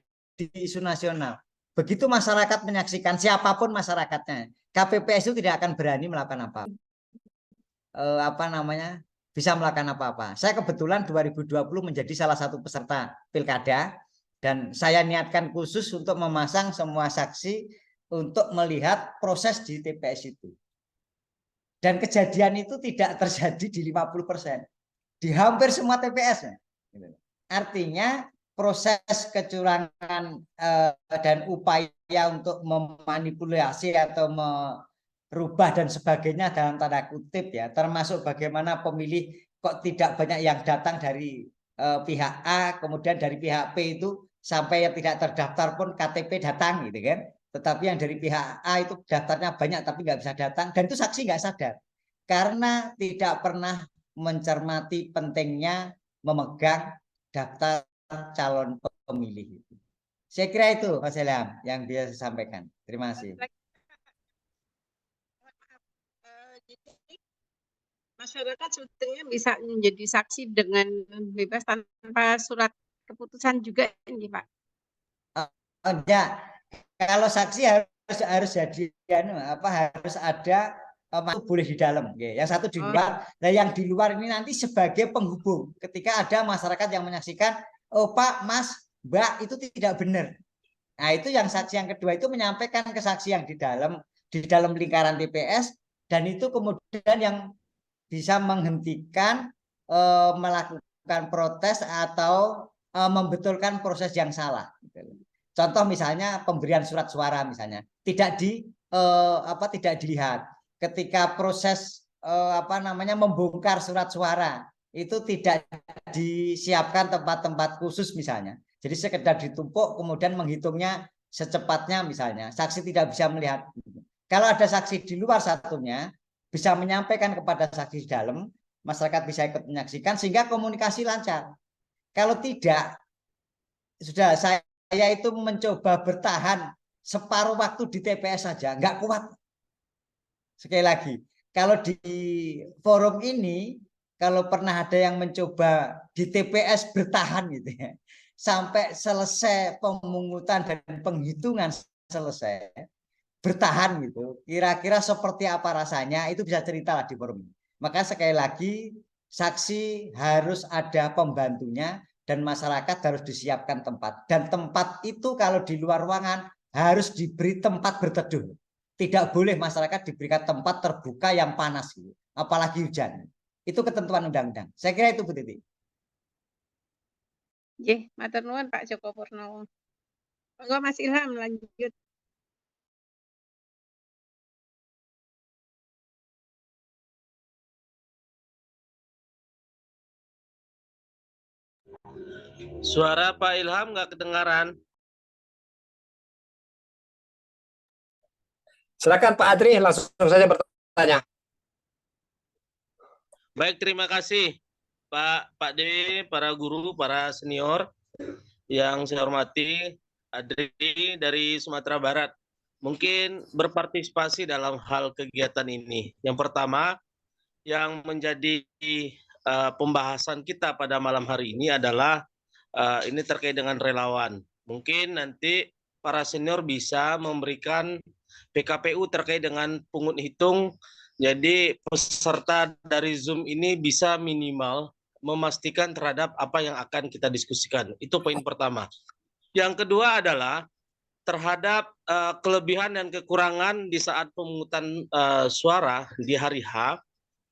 isu nasional. Begitu masyarakat menyaksikan, siapapun masyarakatnya, KPPS itu tidak akan berani melakukan bisa melakukan apa-apa. Saya kebetulan 2020 menjadi salah satu peserta pilkada dan saya niatkan khusus untuk memasang semua saksi untuk melihat proses di TPS itu. Dan kejadian itu tidak terjadi di 50%. Di hampir semua TPS. Artinya proses kecurangan dan upaya untuk memanipulasi atau merubah dan sebagainya dalam tanda kutip ya, termasuk bagaimana pemilih kok tidak banyak yang datang dari pihak A, kemudian dari pihak P itu sampai yang tidak terdaftar pun KTP datang gitu kan. Tetapi yang dari pihak A itu daftarnya banyak tapi nggak bisa datang, dan itu saksi nggak sadar karena tidak pernah mencermati pentingnya memegang daftar calon pemilih. Saya kira itu Mas Ilham yang dia sampaikan. Terima kasih. Masyarakat sebetulnya bisa menjadi saksi dengan bebas tanpa surat keputusan juga ini Pak. Ya, kalau saksi harus jadi harus ada boleh di dalam, yang satu di luar. Nah, yang di luar ini nanti sebagai penghubung. Ketika ada masyarakat yang menyaksikan, oh Pak, Mas, Mbak itu tidak benar. Nah, itu yang saksi yang kedua itu menyampaikan ke saksi yang di dalam lingkaran TPS, dan itu kemudian yang bisa menghentikan melakukan protes atau membetulkan proses yang salah. Contoh misalnya pemberian surat suara misalnya tidak dilihat ketika proses membongkar surat suara itu tidak disiapkan tempat-tempat khusus misalnya. Jadi sekedar ditumpuk kemudian menghitungnya secepatnya misalnya. Saksi tidak bisa melihat. Kalau ada saksi di luar satunya bisa menyampaikan kepada saksi di dalam, masyarakat bisa ikut menyaksikan sehingga komunikasi lancar. Kalau tidak, sudah saya itu mencoba bertahan separuh waktu di TPS saja, nggak kuat. Sekali lagi, kalau di forum ini, kalau pernah ada yang mencoba di TPS bertahan gitu ya, sampai selesai pemungutan dan penghitungan selesai, bertahan gitu, kira-kira seperti apa rasanya, itu bisa cerita lah di forum ini. Maka sekali lagi, saksi harus ada pembantunya dan masyarakat harus disiapkan tempat. Dan tempat itu kalau di luar ruangan harus diberi tempat berteduh. Tidak boleh masyarakat diberikan tempat terbuka yang panas gitu, apalagi hujan. Itu ketentuan undang-undang. Saya kira itu Bu Titi. Nggih, matur nuwun Pak Joko Purnomo. Monggo Mas Ilham lanjut. Suara Pak Ilham nggak kedengaran. Silakan Pak Adri, langsung saja bertanya. Baik, terima kasih Pak Dewi, para guru, para senior yang saya hormati. Adri dari Sumatera Barat. Mungkin berpartisipasi dalam hal kegiatan ini. Yang pertama, yang menjadi pembahasan kita pada malam hari ini adalah ini terkait dengan relawan. Mungkin nanti para senior bisa memberikan PKPU terkait dengan pungut hitung. Jadi peserta dari Zoom ini bisa minimal memastikan terhadap apa yang akan kita diskusikan. Itu poin pertama. Yang kedua adalah terhadap kelebihan dan kekurangan di saat pemungutan suara di hari H.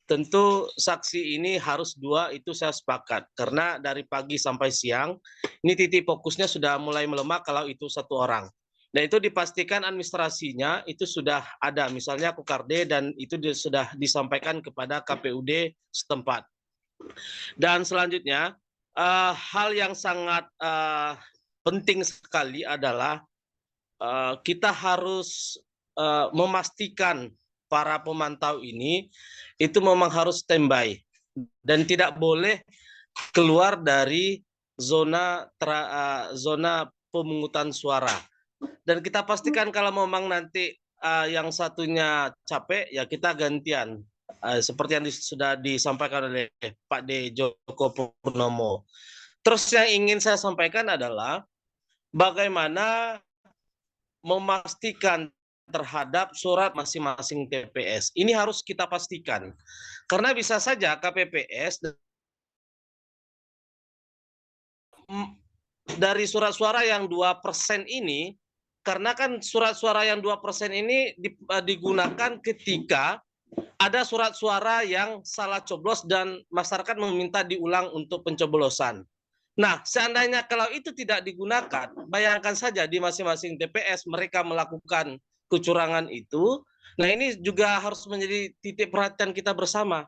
Tentu saksi ini harus 2, itu saya sepakat. Karena dari pagi sampai siang, ini titik fokusnya sudah mulai melemah kalau itu 1 orang. Dan itu dipastikan administrasinya itu sudah ada, misalnya Kokarde, dan itu sudah disampaikan kepada KPUD setempat. Dan selanjutnya, hal yang sangat penting sekali adalah kita harus memastikan para pemantau ini itu memang harus standby dan tidak boleh keluar dari zona pemungutan suara. Dan kita pastikan kalau memang nanti yang satunya capek, ya kita gantian. Seperti yang sudah disampaikan oleh Pak D. Joko Purnomo. Terus yang ingin saya sampaikan adalah bagaimana memastikan terhadap surat masing-masing TPS. Ini harus kita pastikan. Karena bisa saja KPPS dari surat suara yang 2% ini, karena kan surat suara yang 2% ini digunakan ketika ada surat suara yang salah coblos dan masyarakat meminta diulang untuk pencoblosan. Nah, seandainya kalau itu tidak digunakan, bayangkan saja di masing-masing TPS mereka melakukan kecurangan itu. Nah, ini juga harus menjadi titik perhatian kita bersama.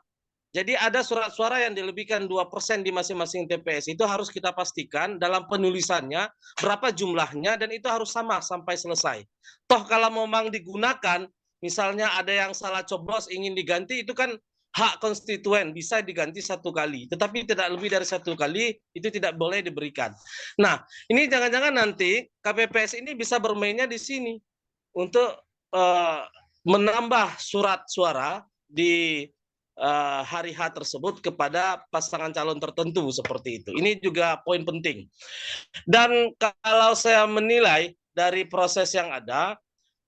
Jadi ada surat suara yang dilebihkan 2% di masing-masing TPS. Itu harus kita pastikan dalam penulisannya berapa jumlahnya dan itu harus sama sampai selesai. Toh kalau memang digunakan, misalnya ada yang salah coblos ingin diganti, itu kan hak konstituen, bisa diganti 1 kali. Tetapi tidak lebih dari 1 kali, itu tidak boleh diberikan. Nah, ini jangan-jangan nanti KPPS ini bisa bermainnya di sini untuk menambah surat suara di hari H tersebut kepada pasangan calon tertentu seperti itu. Ini juga poin penting. Dan kalau saya menilai dari proses yang ada,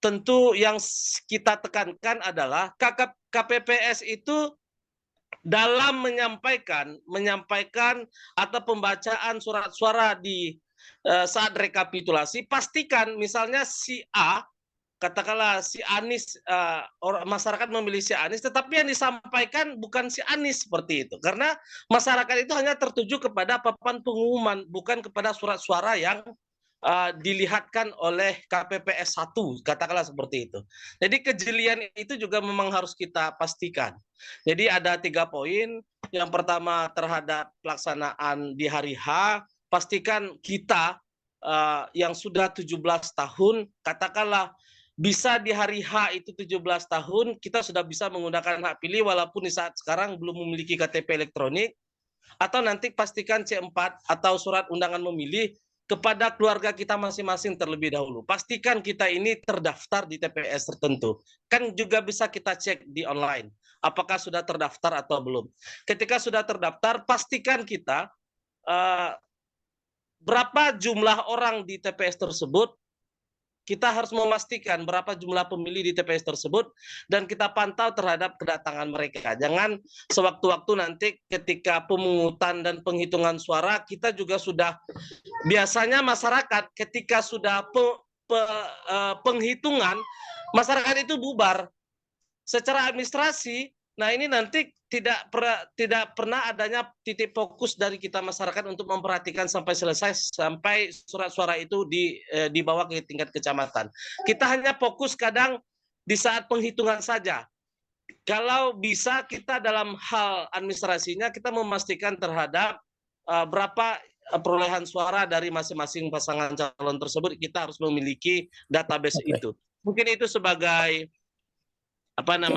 tentu yang kita tekankan adalah KPPS itu dalam menyampaikan atau pembacaan surat suara di saat rekapitulasi, pastikan misalnya si A, katakanlah si Anies, masyarakat memilih si Anies, tetapi yang disampaikan bukan si Anies seperti itu. Karena masyarakat itu hanya tertuju kepada papan pengumuman, bukan kepada surat suara yang dilihatkan oleh KPPS 1, katakanlah seperti itu. Jadi kejelian itu juga memang harus kita pastikan. Jadi ada 3 poin. Yang pertama terhadap pelaksanaan di hari H, pastikan kita yang sudah 17 tahun, katakanlah bisa di hari H itu 17 tahun, kita sudah bisa menggunakan hak pilih walaupun di saat sekarang belum memiliki KTP elektronik, atau nanti pastikan C4 atau surat undangan memilih kepada keluarga kita masing-masing terlebih dahulu. Pastikan kita ini terdaftar di TPS tertentu. Kan juga bisa kita cek di online, apakah sudah terdaftar atau belum. Ketika sudah terdaftar, pastikan kita berapa jumlah orang di TPS tersebut. Kita harus memastikan berapa jumlah pemilih di TPS tersebut dan kita pantau terhadap kedatangan mereka. Jangan sewaktu-waktu nanti ketika pemungutan dan penghitungan suara, kita juga sudah, biasanya masyarakat ketika sudah penghitungan, masyarakat itu bubar secara administrasi. Nah, ini nanti tidak pernah adanya titik fokus dari kita masyarakat untuk memperhatikan sampai selesai, sampai surat suara itu dibawa ke tingkat kecamatan. Kita hanya fokus kadang di saat penghitungan saja. Kalau bisa kita dalam hal administrasinya, kita memastikan terhadap berapa perolehan suara dari masing-masing pasangan calon tersebut, kita harus memiliki database itu. Mungkin itu sebagai sebagai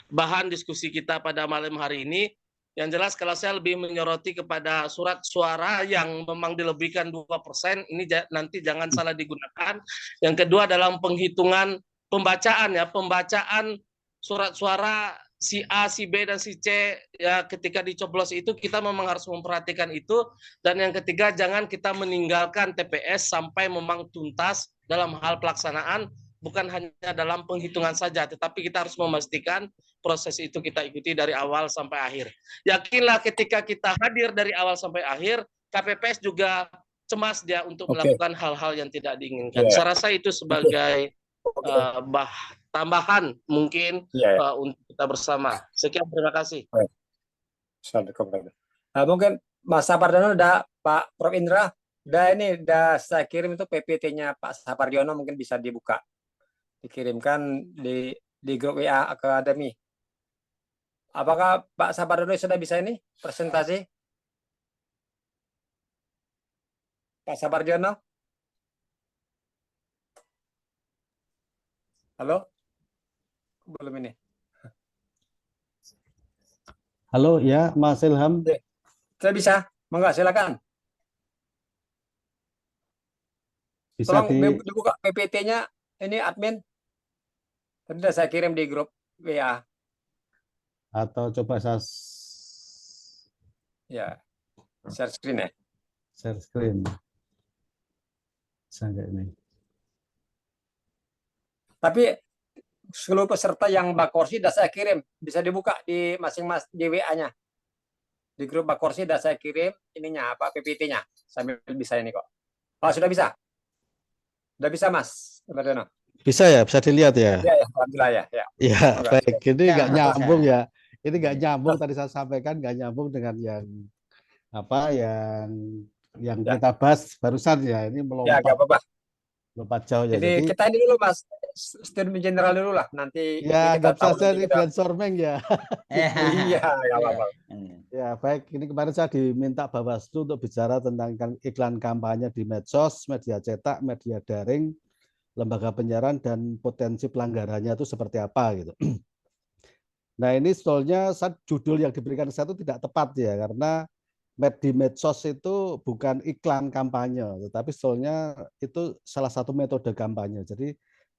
bahan diskusi kita pada malam hari ini. Yang jelas kalau saya lebih menyoroti kepada surat suara yang memang dilebihkan 2%, ini nanti jangan salah digunakan. Yang kedua dalam penghitungan pembacaan surat suara si A, si B, dan si C ya ketika dicoblos itu kita memang harus memperhatikan itu. Dan yang ketiga jangan kita meninggalkan TPS sampai memang tuntas dalam hal pelaksanaan, bukan hanya dalam penghitungan saja, tetapi kita harus memastikan proses itu kita ikuti dari awal sampai akhir. Yakinlah ketika kita hadir dari awal sampai akhir, KPPS juga cemas dia untuk melakukan hal-hal yang tidak diinginkan. Saya rasa itu sebagai tambahan mungkin untuk kita bersama. Sekian, terima kasih. Nah, mungkin Mas Sapardiono udah, Pak Prof Indra, udah saya kirim itu PPT-nya Pak Sapardiono, mungkin bisa dibuka, dikirimkan di grup WA Akademi. Apakah Pak Sapardiono sudah bisa ini presentasi? Pak Sabarjono. Halo? Belum ini. Halo, ya Mas Ilham. Saya bisa? Monggo, silakan. Bisa Tolong dibuka PPT-nya, ini admin. Tadi sudah saya kirim di grup WA. atau coba saya Ya, share screen ya. share screen. Saya ini. Tapi seluruh peserta yang Bakorsi sudah saya kirim. Bisa dibuka di masing-masing di WA-nya. Di grup Bakorsi sudah saya kirim ininya apa PPT-nya. Sambil bisa ini kok. Oh, sudah bisa? Sudah bisa, Mas Sabarjono? Bisa ya, bisa dilihat ya. Ya, alhamdulillah ya. Ya, Enggak. baik. Ini Ya, nggak bisa. nyambung ya. Ini nggak nyambung tadi saya sampaikan nggak nyambung dengan yang apa yang Ya. kita bahas barusan ya. Ini Ya, nggak apa-apa. melompat jauh ya. Jadi kita ini dulu, Mas. Statement general dulu lah. Nanti ya kita nggak tahu bisa nanti ini kita. brainstorming ya. Iya, nggak apa-apa. Ya baik. Ini kemarin saya diminta Bawaslu untuk bicara tentang iklan kampanye di medsos, media cetak, media daring, lembaga penyiaran dan potensi pelanggarannya itu seperti apa gitu. Nah ini sebetulnya judul yang diberikan saya itu tidak tepat ya karena di medsos itu bukan iklan kampanye, tetapi sebetulnya itu salah satu metode kampanye. Jadi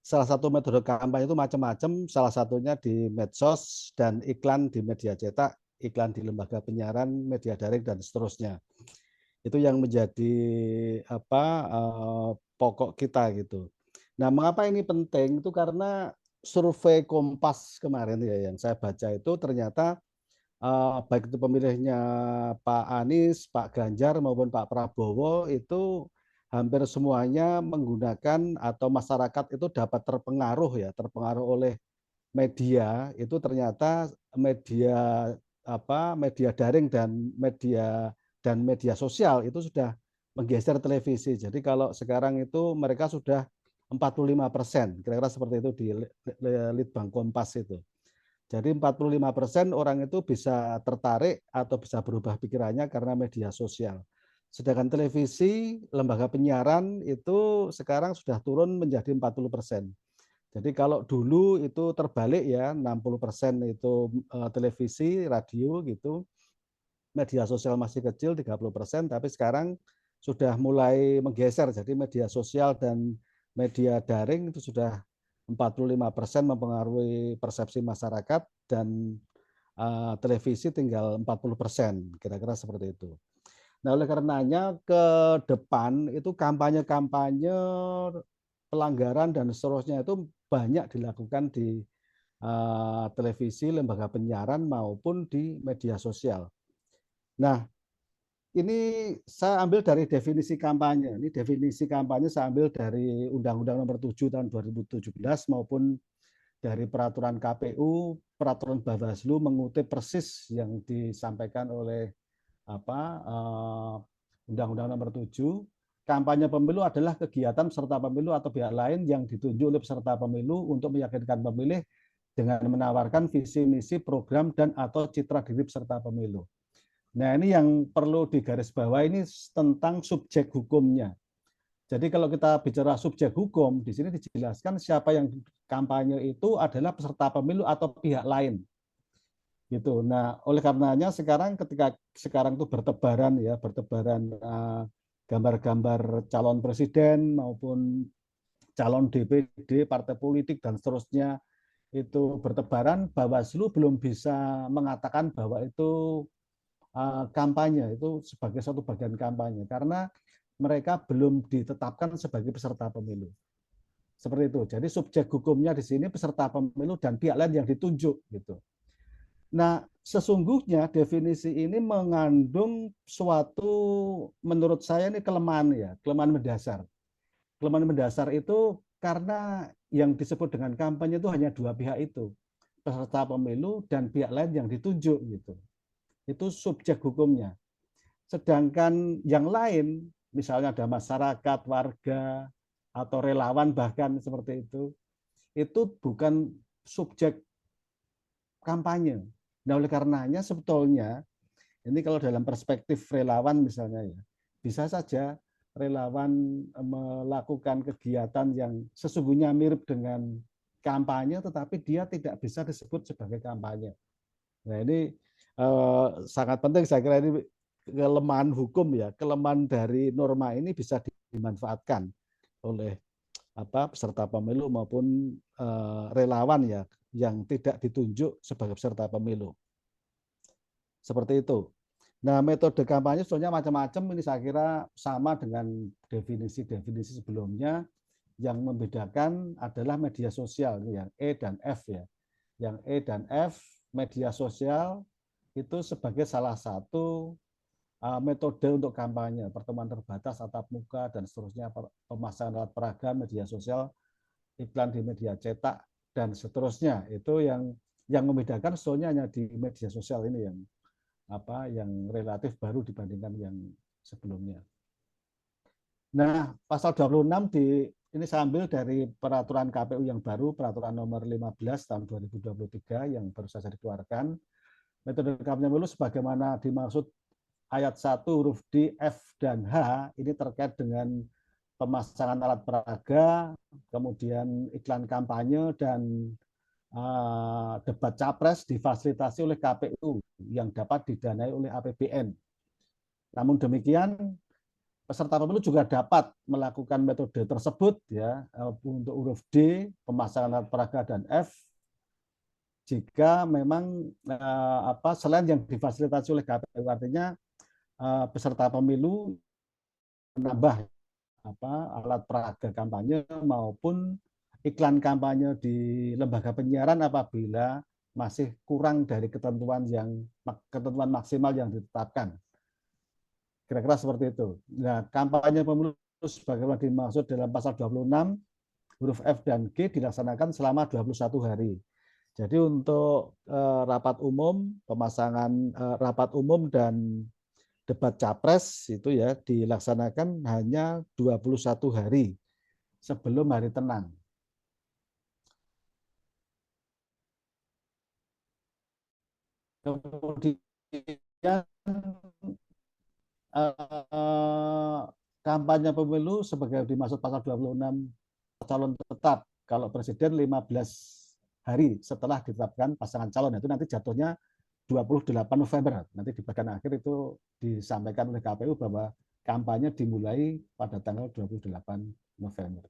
salah satu metode kampanye itu macam-macam, salah satunya di medsos dan iklan di media cetak, iklan di lembaga penyiaran, media daring dan seterusnya. Itu yang menjadi pokok kita gitu. Nah, mengapa ini penting? Itu karena survei Kompas kemarin ya yang saya baca itu ternyata baik itu pemilihnya Pak Anies, Pak Ganjar maupun Pak Prabowo itu hampir semuanya menggunakan atau masyarakat itu dapat terpengaruh oleh media itu ternyata media daring dan media sosial itu sudah menggeser televisi. Jadi kalau sekarang itu mereka sudah 45%, kira-kira seperti itu di Litbang Kompas itu. Jadi 45% orang itu bisa tertarik atau bisa berubah pikirannya karena media sosial. Sedangkan televisi, lembaga penyiaran itu sekarang sudah turun menjadi 40%. Jadi kalau dulu itu terbalik ya, 60% itu televisi, radio gitu. Media sosial masih kecil 30%, tapi sekarang sudah mulai menggeser. Jadi media sosial dan media daring itu sudah 45% mempengaruhi persepsi masyarakat dan televisi tinggal 40%, kira-kira seperti itu. Nah, oleh karenanya ke depan itu kampanye-kampanye pelanggaran dan seterusnya itu banyak dilakukan di televisi, lembaga penyiaran maupun di media sosial. Nah, ini saya ambil dari definisi kampanye. Ini definisi kampanye saya ambil dari Undang-Undang Nomor 7 tahun 2017 maupun dari peraturan KPU, peraturan Bawaslu mengutip persis yang disampaikan oleh Undang-Undang Nomor 7. Kampanye pemilu adalah kegiatan peserta pemilu atau pihak lain yang ditunjuk oleh peserta pemilu untuk meyakinkan pemilih dengan menawarkan visi misi program dan atau citra diri peserta pemilu. Nah, ini yang perlu digarisbawahi ini tentang subjek hukumnya. Jadi kalau kita bicara subjek hukum, di sini dijelaskan siapa yang kampanye itu adalah peserta pemilu atau pihak lain. Gitu. Nah, oleh karenanya sekarang ketika sekarang itu bertebaran gambar-gambar calon presiden maupun calon DPD, partai politik dan seterusnya itu bertebaran, Bawaslu belum bisa mengatakan bahwa itu kampanye, itu sebagai suatu bagian kampanye karena mereka belum ditetapkan sebagai peserta pemilu. Seperti itu. Jadi subjek hukumnya di sini peserta pemilu dan pihak lain yang ditunjuk gitu. Nah, sesungguhnya definisi ini mengandung suatu menurut saya ini kelemahan mendasar. Kelemahan mendasar itu karena yang disebut dengan kampanye itu hanya dua pihak itu, peserta pemilu dan pihak lain yang ditunjuk gitu. Itu subjek hukumnya. Sedangkan yang lain, misalnya ada masyarakat, warga, atau relawan bahkan seperti itu bukan subjek kampanye. Nah, oleh karenanya sebetulnya, ini kalau dalam perspektif relawan misalnya ya, bisa saja relawan melakukan kegiatan yang sesungguhnya mirip dengan kampanye, tetapi dia tidak bisa disebut sebagai kampanye. Nah ini sangat penting, saya kira ini kelemahan hukum ya, kelemahan dari norma ini bisa dimanfaatkan oleh peserta pemilu maupun relawan ya yang tidak ditunjuk sebagai peserta pemilu. Seperti itu. Nah, metode kampanye sebenarnya macam-macam, ini saya kira sama dengan definisi-definisi sebelumnya. Yang membedakan adalah media sosial, yang E dan F ya. Yang E dan F, media sosial itu sebagai salah satu metode untuk kampanye, pertemuan terbatas, tatap muka, dan seterusnya, pemasangan alat peraga, media sosial, iklan di media cetak, dan seterusnya. Itu yang membedakan sebetulnya hanya di media sosial ini yang relatif baru dibandingkan yang sebelumnya. Nah, pasal 26 ini saya ambil dari peraturan KPU yang baru, peraturan nomor 15 tahun 2023 yang baru saja dikeluarkan. Metode kampanye pemilu sebagaimana dimaksud ayat 1 huruf D, F, dan H ini terkait dengan pemasangan alat peraga, kemudian iklan kampanye, dan debat capres difasilitasi oleh KPU yang dapat didanai oleh APBN. Namun demikian, peserta pemilu juga dapat melakukan metode tersebut ya untuk huruf D, pemasangan alat peraga, dan F jika memang selain yang difasilitasi oleh KPU, artinya peserta pemilu menambah alat peraga kampanye maupun iklan kampanye di lembaga penyiaran apabila masih kurang dari ketentuan maksimal yang ditetapkan. Kira-kira seperti itu. Nah, kampanye pemilu sebagaimana dimaksud dalam pasal 26 huruf F dan G dilaksanakan selama 21 hari. Jadi untuk rapat umum, rapat umum dan debat capres itu ya dilaksanakan hanya 21 hari sebelum hari tenang. Kemudian kampanye pemilu sebagai dimaksud pasal 26 calon tetap, kalau presiden 15 hari setelah ditetapkan pasangan calon, itu nanti jatuhnya 28 November. Nanti di bagian akhir itu disampaikan oleh KPU bahwa kampanye dimulai pada tanggal 28 November.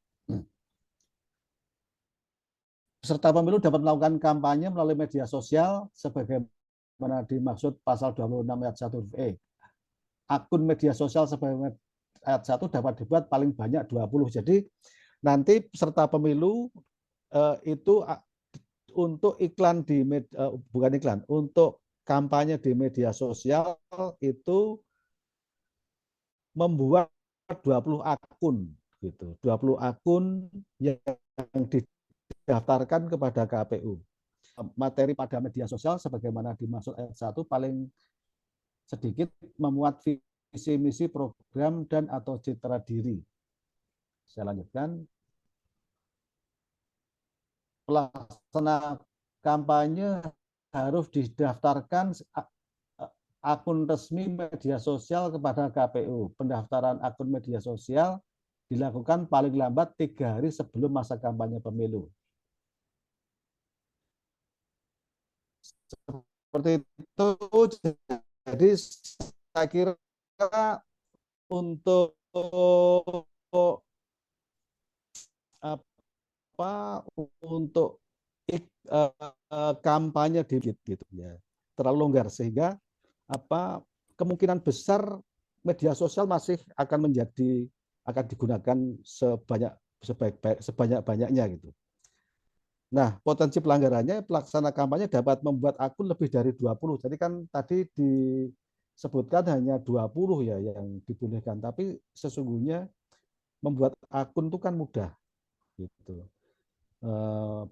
Peserta pemilu dapat melakukan kampanye melalui media sosial sebagaimana dimaksud pasal 26 ayat 1 huruf E. Akun media sosial sebagaimana ayat 1 dapat dibuat paling banyak 20. Jadi nanti peserta pemilu itu untuk iklan bukan iklan, untuk kampanye di media sosial itu membuat 20 akun gitu. 20 akun yang didaftarkan kepada KPU. Materi pada media sosial sebagaimana dimaksud ayat 1 paling sedikit memuat visi misi program dan atau citra diri. Saya lanjutkan. Pelaksana kampanye harus didaftarkan akun resmi media sosial kepada KPU. Pendaftaran akun media sosial dilakukan paling lambat 3 hari sebelum masa kampanye pemilu. Seperti itu, jadi saya kira untuk untuk kampanye gitu ya terlalu longgar, sehingga kemungkinan besar media sosial masih akan digunakan sebanyak-banyaknya gitu. Nah, potensi pelanggarannya, pelaksana kampanye dapat membuat akun lebih dari 20. Jadi kan tadi disebutkan hanya 20 ya yang dibolehkan, tapi sesungguhnya membuat akun itu kan mudah gitu.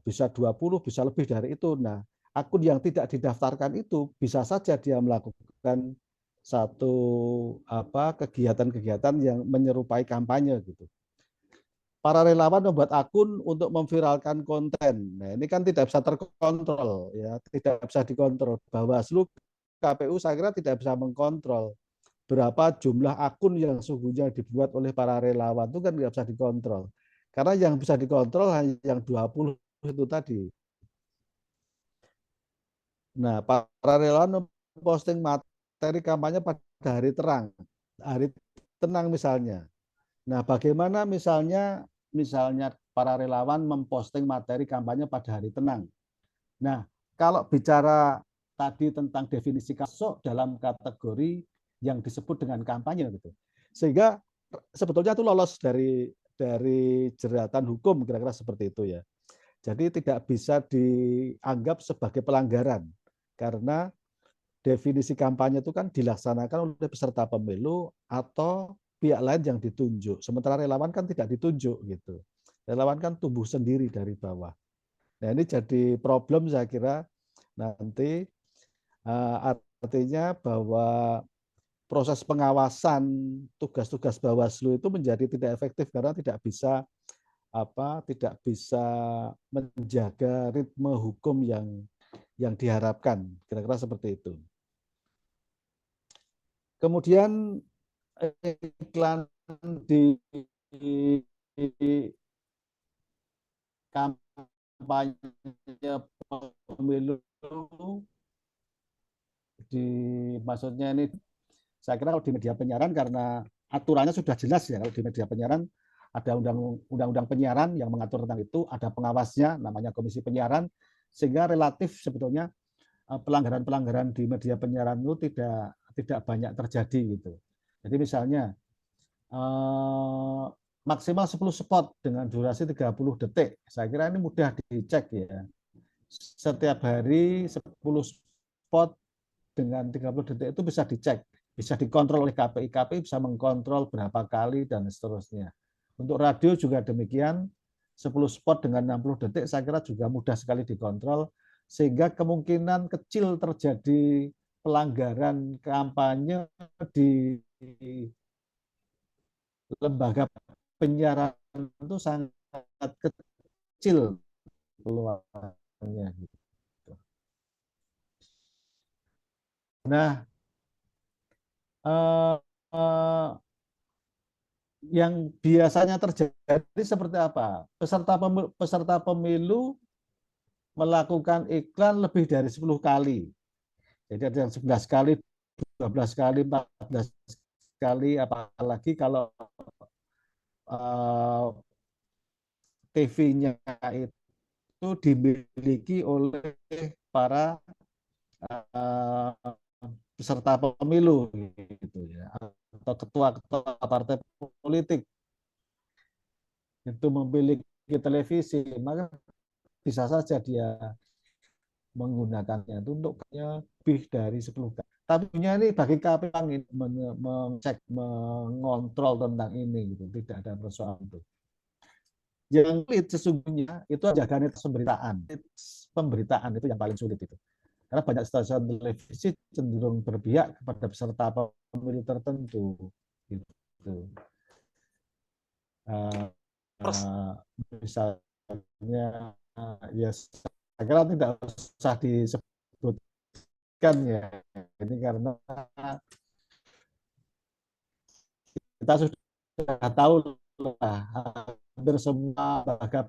Bisa 20, bisa lebih dari itu. Nah, akun yang tidak didaftarkan itu bisa saja dia melakukan satu kegiatan-kegiatan yang menyerupai kampanye gitu. Para relawan membuat akun untuk memviralkan konten. Nah, ini kan tidak bisa terkontrol ya, tidak bisa dikontrol. Bawaslu, KPU saya kira tidak bisa mengkontrol berapa jumlah akun yang sesungguhnya dibuat oleh para relawan itu kan nggak bisa dikontrol. Karena yang bisa dikontrol hanya yang 20 itu tadi. Nah, para relawan memposting materi kampanye pada hari terang, hari tenang misalnya. Nah, bagaimana misalnya para relawan memposting materi kampanye pada hari tenang. Nah, kalau bicara tadi tentang definisi masuk dalam kategori yang disebut dengan kampanye gitu. Sehingga sebetulnya itu lolos dari jeratan hukum kira-kira seperti itu ya. Jadi tidak bisa dianggap sebagai pelanggaran karena definisi kampanye itu kan dilaksanakan oleh peserta pemilu atau pihak lain yang ditunjuk. Sementara relawan kan tidak ditunjuk gitu. Relawan kan tumbuh sendiri dari bawah. Nah, ini jadi problem saya kira nanti artinya bahwa proses pengawasan tugas-tugas Bawaslu itu menjadi tidak efektif karena tidak bisa menjaga ritme hukum yang diharapkan, kira-kira seperti itu. Kemudian iklan di kampanye pemilu maksudnya ini saya kira kalau di media penyiaran karena aturannya sudah jelas ya, kalau di media penyiaran ada undang-undang penyiaran yang mengatur tentang itu, ada pengawasnya namanya Komisi Penyiaran, sehingga relatif sebetulnya pelanggaran-pelanggaran di media penyiaran itu tidak banyak terjadi gitu. Jadi misalnya maksimal 10 spot dengan durasi 30 detik. Saya kira ini mudah dicek ya. Setiap hari 10 spot dengan 30 detik itu bisa dicek, bisa dikontrol oleh KPI. KPI bisa mengkontrol berapa kali dan seterusnya. Untuk radio juga demikian, 10 spot dengan 60 detik saya kira juga mudah sekali dikontrol, sehingga kemungkinan kecil terjadi pelanggaran kampanye di lembaga penyiaran itu sangat kecil peluangnya. Nah, yang biasanya terjadi seperti apa? Peserta pemilu melakukan iklan lebih dari 10 kali. Jadi ada yang 11 kali, 12 kali, 14 kali, apalagi kalau TV-nya itu dimiliki oleh para peserta pemilu gitu ya, atau ketua-ketua partai politik itu memiliki televisi, maka bisa saja dia menggunakannya itu untuk lebih dari 10 kali. Tapi ini bagi KPU mengecek, mengontrol tentang ini gitu, tidak ada persoalan itu. Yang sulit sesungguhnya itu jaga netralitas pemberitaan. Pemberitaan itu yang paling sulit itu. Karena banyak stasiun televisi cenderung berpihak kepada peserta pemilu tertentu. Gitu. Misalnya, ya saya kira tidak usah disebutkan ya. Ini karena kita sudah tahu lah, hampir semua lembaga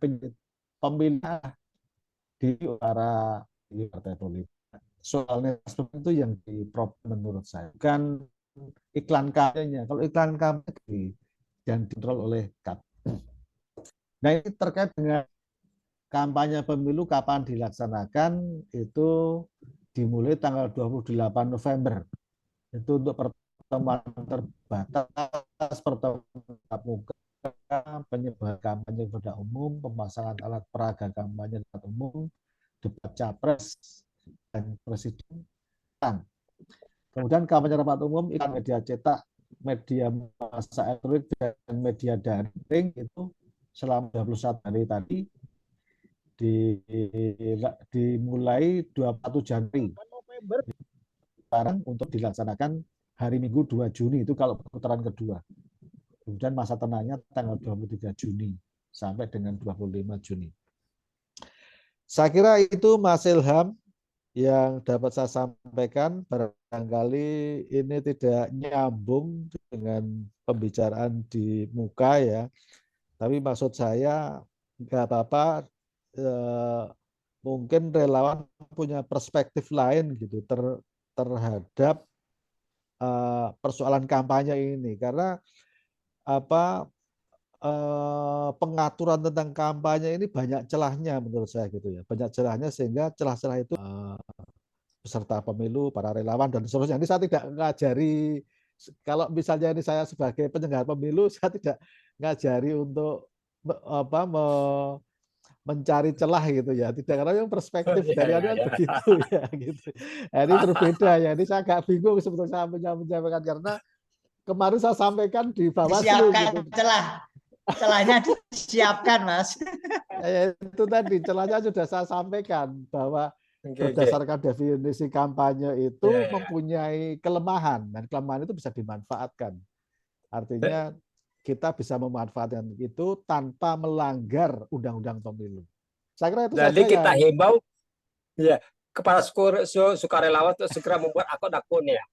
pemilihan di para partai politik. Soalnya itu yang di problem menurut saya, bukan iklan kampanye. Kalau iklan kampanye dan dikontrol oleh KPU. Nah, ini terkait dengan kampanye pemilu kapan dilaksanakan, itu dimulai tanggal 28 November. Itu untuk pertemuan terbatas, pertemuan tatap muka, penyebaran kampanye kepada umum, pemasangan alat peraga kampanye kepada umum, debat capres dan presiden. Kemudian kampanye rapat umum, iklan media cetak, media massa elektronik dan media daring itu selama 21 hari tadi dimulai 21 Januari. Sekarang untuk dilaksanakan hari Minggu 2 Juni itu kalau putaran kedua. Kemudian masa tenangnya tanggal 23 Juni sampai dengan 25 Juni. Saya kira itu Mas Ilham yang dapat saya sampaikan barangkali ini tidak nyambung dengan pembicaraan di muka ya. Tapi maksud saya nggak apa-apa, mungkin relawan punya perspektif lain gitu terhadap persoalan kampanye ini, karena apa pengaturan tentang kampanye ini banyak celahnya menurut saya gitu ya, banyak celahnya sehingga celah-celah itu peserta pemilu, para relawan dan seterusnya. Ini saya tidak ngajari, kalau misalnya ini saya sebagai penyelenggara pemilu, saya tidak ngajari untuk mencari celah gitu ya, tidak, karena yang perspektif dari anu kan begitu ya gitu. Nah, ini berbeda ya, ini saya agak bingung sebetulnya menyampaikan, karena kemarin saya sampaikan di Bawaslu Disiapkan gitu. celahnya disiapkan, Mas. Ya, itu tadi celahnya sudah saya sampaikan bahwa berdasarkan definisi kampanye itu mempunyai kelemahan, dan kelemahan itu bisa dimanfaatkan. Artinya kita bisa memanfaatkan itu tanpa melanggar undang-undang pemilu. Saya kira itu Jadi saja kita yang himbau ya kepada sukarelawan untuk segera membuat akun-akun ya.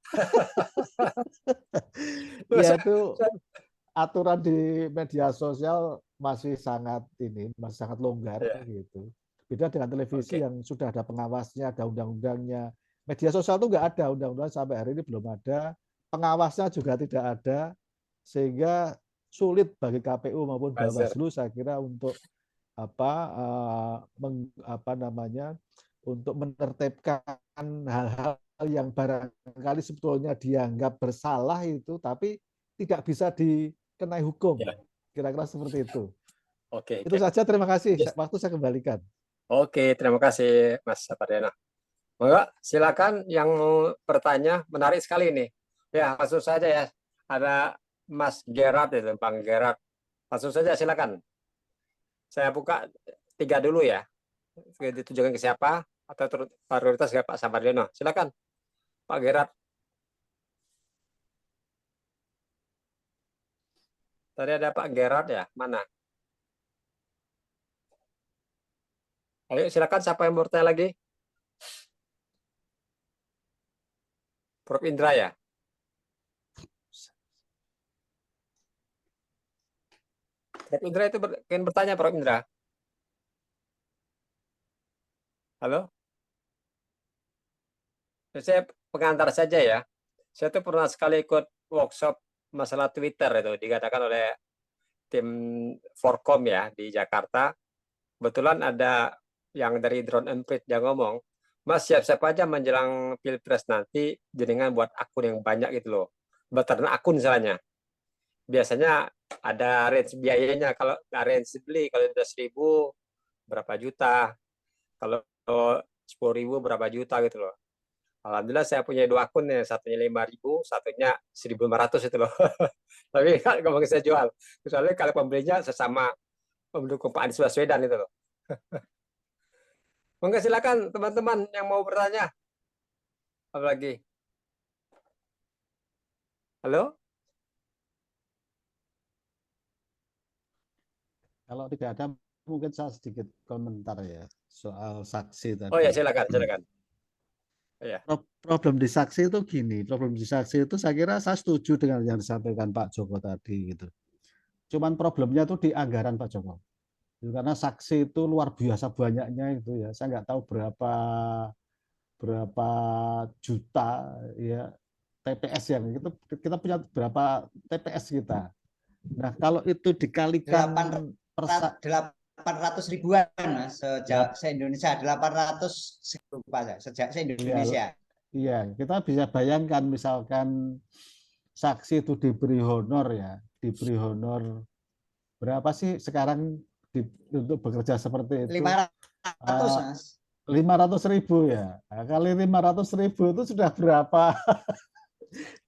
ya itu aturan di media sosial masih sangat longgar gitu. Beda dengan televisi yang sudah ada pengawasnya, ada undang-undangnya. Media sosial itu nggak ada undang-undang, sampai hari ini belum ada. Pengawasnya juga tidak ada, sehingga sulit bagi KPU maupun Bawaslu saya kira untuk untuk menertibkan hal-hal yang barangkali sebetulnya dianggap bersalah itu, tapi tidak bisa dikenai hukum. Kira-kira seperti itu. Oke. Itu saja, terima kasih. Waktu saya kembalikan. Oke, terima kasih Mas Sapardana. Monggo, silakan yang mau bertanya, menarik sekali ini. Ya, langsung saja ya. Ada Mas Gerard itu, Bang Gerard. Langsung saja silakan. Saya buka 3 dulu ya. Ditujukan ke siapa atau prioritas ke Pak Sapardana. Silakan, Pak Gerard. Tadi ada Pak Gerard ya, mana? Ayo silakan, siapa yang mau bertanya lagi? Prof. Indra ya? Prof. Indra itu ingin bertanya, Prof. Indra. Halo? Saya pengantar saja ya. Saya tuh pernah sekali ikut workshop masalah Twitter itu, dikatakan oleh tim Forkom ya di Jakarta. Kebetulan ada yang dari Drone Emprit yang ngomong, Mas siap-siap aja menjelang Pilpres nanti, jenengan buat akun yang banyak gitu loh. Beternak akun misalnya. Biasanya ada range biayanya, kalau range beli kalau udah 1.000 berapa juta, kalau 10.000 berapa juta gitu loh. Alhamdulillah saya punya 2 akun ya, satunya 5.000, satunya 1.500 itu loh. Tapi nggak mau saya jual. Soalnya kalau pembelinya sesama pendukung Pak Anies Baswedan itu loh. Monggo silakan teman-teman yang mau bertanya. Apalagi? Halo? Kalau tidak ada, mungkin saya sedikit komentar ya soal saksi tadi. Oh ya, silakan. Ya. Problem di saksi itu gini, problem di saksi itu saya kira saya setuju dengan yang disampaikan Pak Joko tadi gitu. Cuman problemnya itu di anggaran Pak Joko. Karena saksi itu luar biasa banyaknya itu ya. Saya nggak tahu berapa juta ya TPS yang itu, kita punya berapa TPS kita. Nah, kalau itu dikalikan 800 ribuan, Mas, sejak se-Indonesia, 800 sejak se-Indonesia. Iya, kita bisa bayangkan misalkan saksi itu diberi honor ya, diberi honor berapa sih sekarang untuk bekerja seperti itu? 500, Mas. 500.000 ya. Nah, kali 500.000 itu sudah berapa?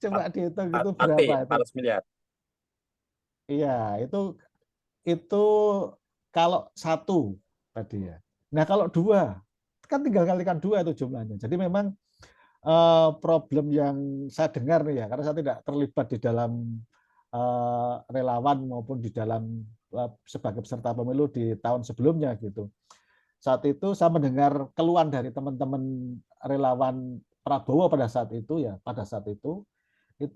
Coba dihitung itu berapa itu? 400 miliar. Iya, itu kalau 1 tadi ya. Nah, kalau 2, kan tinggal kalikan 2 itu jumlahnya. Jadi memang problem yang saya dengar nih ya, karena saya tidak terlibat di dalam relawan maupun di dalam sebagai peserta pemilu di tahun sebelumnya gitu. saat itu saya mendengar keluhan dari teman-teman relawan Prabowo pada saat itu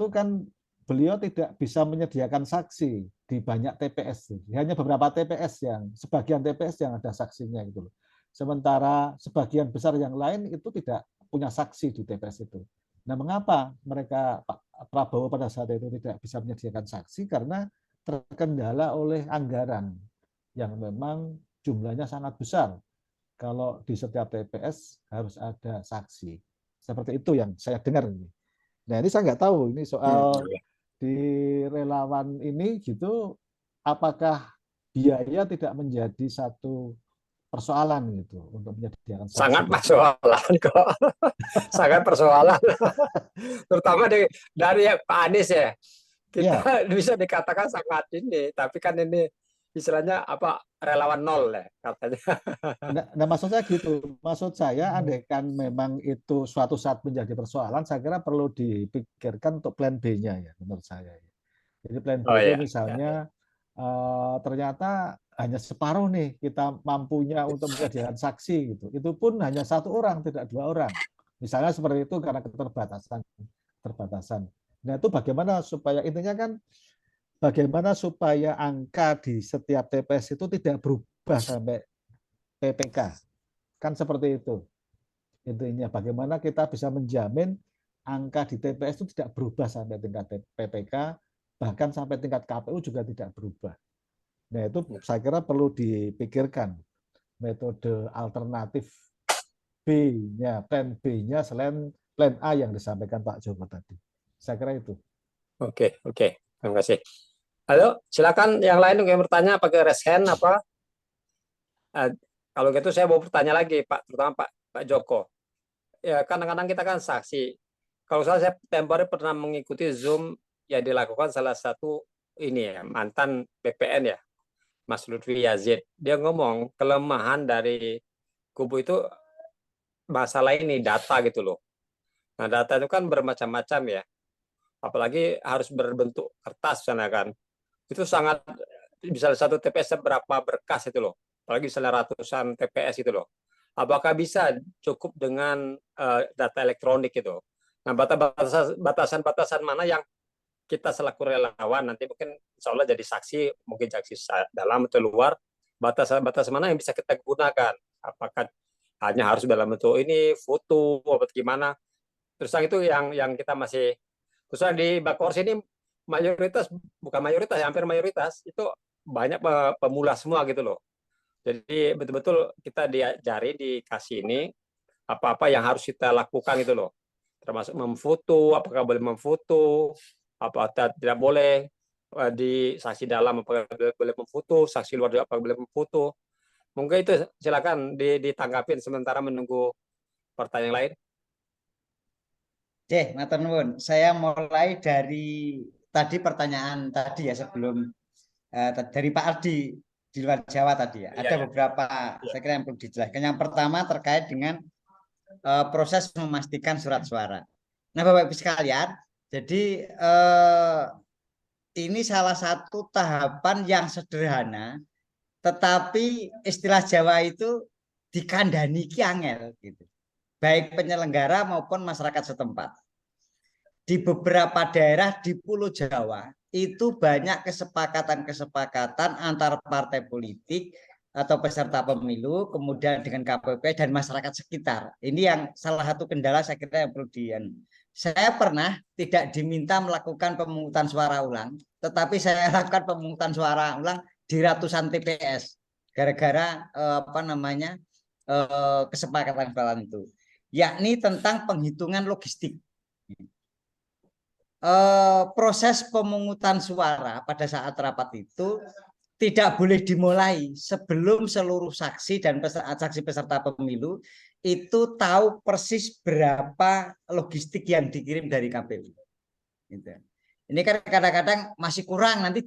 kan beliau tidak bisa menyediakan saksi di banyak TPS. Hanya beberapa TPS sebagian TPS yang ada saksinya gitu loh. Sementara sebagian besar yang lain itu tidak punya saksi di TPS itu. Nah, mengapa mereka Pak Prabowo pada saat itu tidak bisa menyediakan saksi? Karena terkendala oleh anggaran yang memang jumlahnya sangat besar. Kalau di setiap TPS harus ada saksi. Seperti itu yang saya dengar ini. Nah, ini saya nggak tahu ini soal di relawan ini gitu, apakah biaya tidak menjadi satu persoalan gitu untuk menyediakan saksi. Sangat persoalan kok. Sangat persoalan. Terutama dari Pak Anies ya. Kita bisa dikatakan sangat ini, tapi kan ini istilahnya apa, relawan nol ya katanya. Nah, maksud saya gitu. Maksud saya andaikan memang itu suatu saat menjadi persoalan, saya kira perlu dipikirkan untuk plan B-nya ya menurut saya. Jadi plan B itu misalnya ternyata hanya separuh nih kita mampunya untuk menyediakan saksi gitu. Itu pun hanya 1 orang, tidak 2 orang. Misalnya seperti itu karena keterbatasan. Nah, itu bagaimana supaya intinya kan bagaimana supaya angka di setiap TPS itu tidak berubah sampai PPK. Kan seperti itu. Intinya bagaimana kita bisa menjamin angka di TPS itu tidak berubah sampai tingkat PPK, bahkan sampai tingkat KPU juga tidak berubah. Nah, itu saya kira perlu dipikirkan metode alternatif B-nya, plan B-nya selain plan A yang disampaikan Pak Joko tadi. Saya kira itu. Oke. Terima kasih. Halo, silakan yang lain yang bertanya pakai raise hand apa? Kalau gitu saya mau bertanya lagi, Pak, terutama Pak Joko. Ya, kadang-kadang kita kan saksi. Kalau saya temporary pernah mengikuti Zoom yang dilakukan salah satu ini ya, mantan BPN ya, Mas Lutfi Yazid. Dia ngomong kelemahan dari kubu itu masalah ini data gitu loh. Nah, data itu kan bermacam-macam ya. Apalagi harus berbentuk kertas sana kan. Itu sangat bisa satu TPS berapa berkas itu loh. Apalagi misalnya ratusan TPS itu loh. Apakah bisa cukup dengan data elektronik itu? Nah, batasan-batasan mana yang kita selaku relawan nanti mungkin insya Allah jadi saksi, mungkin saksi dalam atau luar, batasan mana yang bisa kita gunakan? Apakah hanya harus dalam bentuk ini foto atau gimana? Terus itu yang kita masih, terus di Bakors ini mayoritas, bukan mayoritas, hampir mayoritas itu banyak pemula semua gitu loh. Jadi betul-betul kita diajari, dikasih ini apa-apa yang harus kita lakukan gitu loh. Termasuk memfoto, apakah boleh memfoto, apa tidak boleh, di saksi dalam apakah boleh memfoto, saksi luar apakah boleh memfoto. Mungkin itu silakan ditanggapin sementara menunggu pertanyaan lain. Matur nuwun. Saya mulai dari tadi pertanyaan tadi ya sebelum dari Pak Aldi di luar Jawa tadi ya. Ada beberapa saya kira yang perlu dijelaskan. Yang pertama terkait dengan proses memastikan surat suara. Nah, Bapak Ibu sekalian, jadi ini salah satu tahapan yang sederhana, tetapi istilah Jawa itu dikandani ki angel gitu. Baik penyelenggara maupun masyarakat setempat. Di beberapa daerah di Pulau Jawa itu banyak kesepakatan antar partai politik atau peserta pemilu, kemudian dengan KPP dan masyarakat sekitar. Ini yang salah satu kendala saya kira yang perlu Saya pernah tidak diminta melakukan pemungutan suara ulang, tetapi saya lakukan pemungutan suara ulang di ratusan TPS gara-gara kesepakatan itu, yakni tentang penghitungan logistik. Proses pemungutan suara pada saat rapat itu tidak boleh dimulai sebelum seluruh saksi dan saksi peserta pemilu itu tahu persis berapa logistik yang dikirim dari KPU. Ini kan kadang-kadang masih kurang, nanti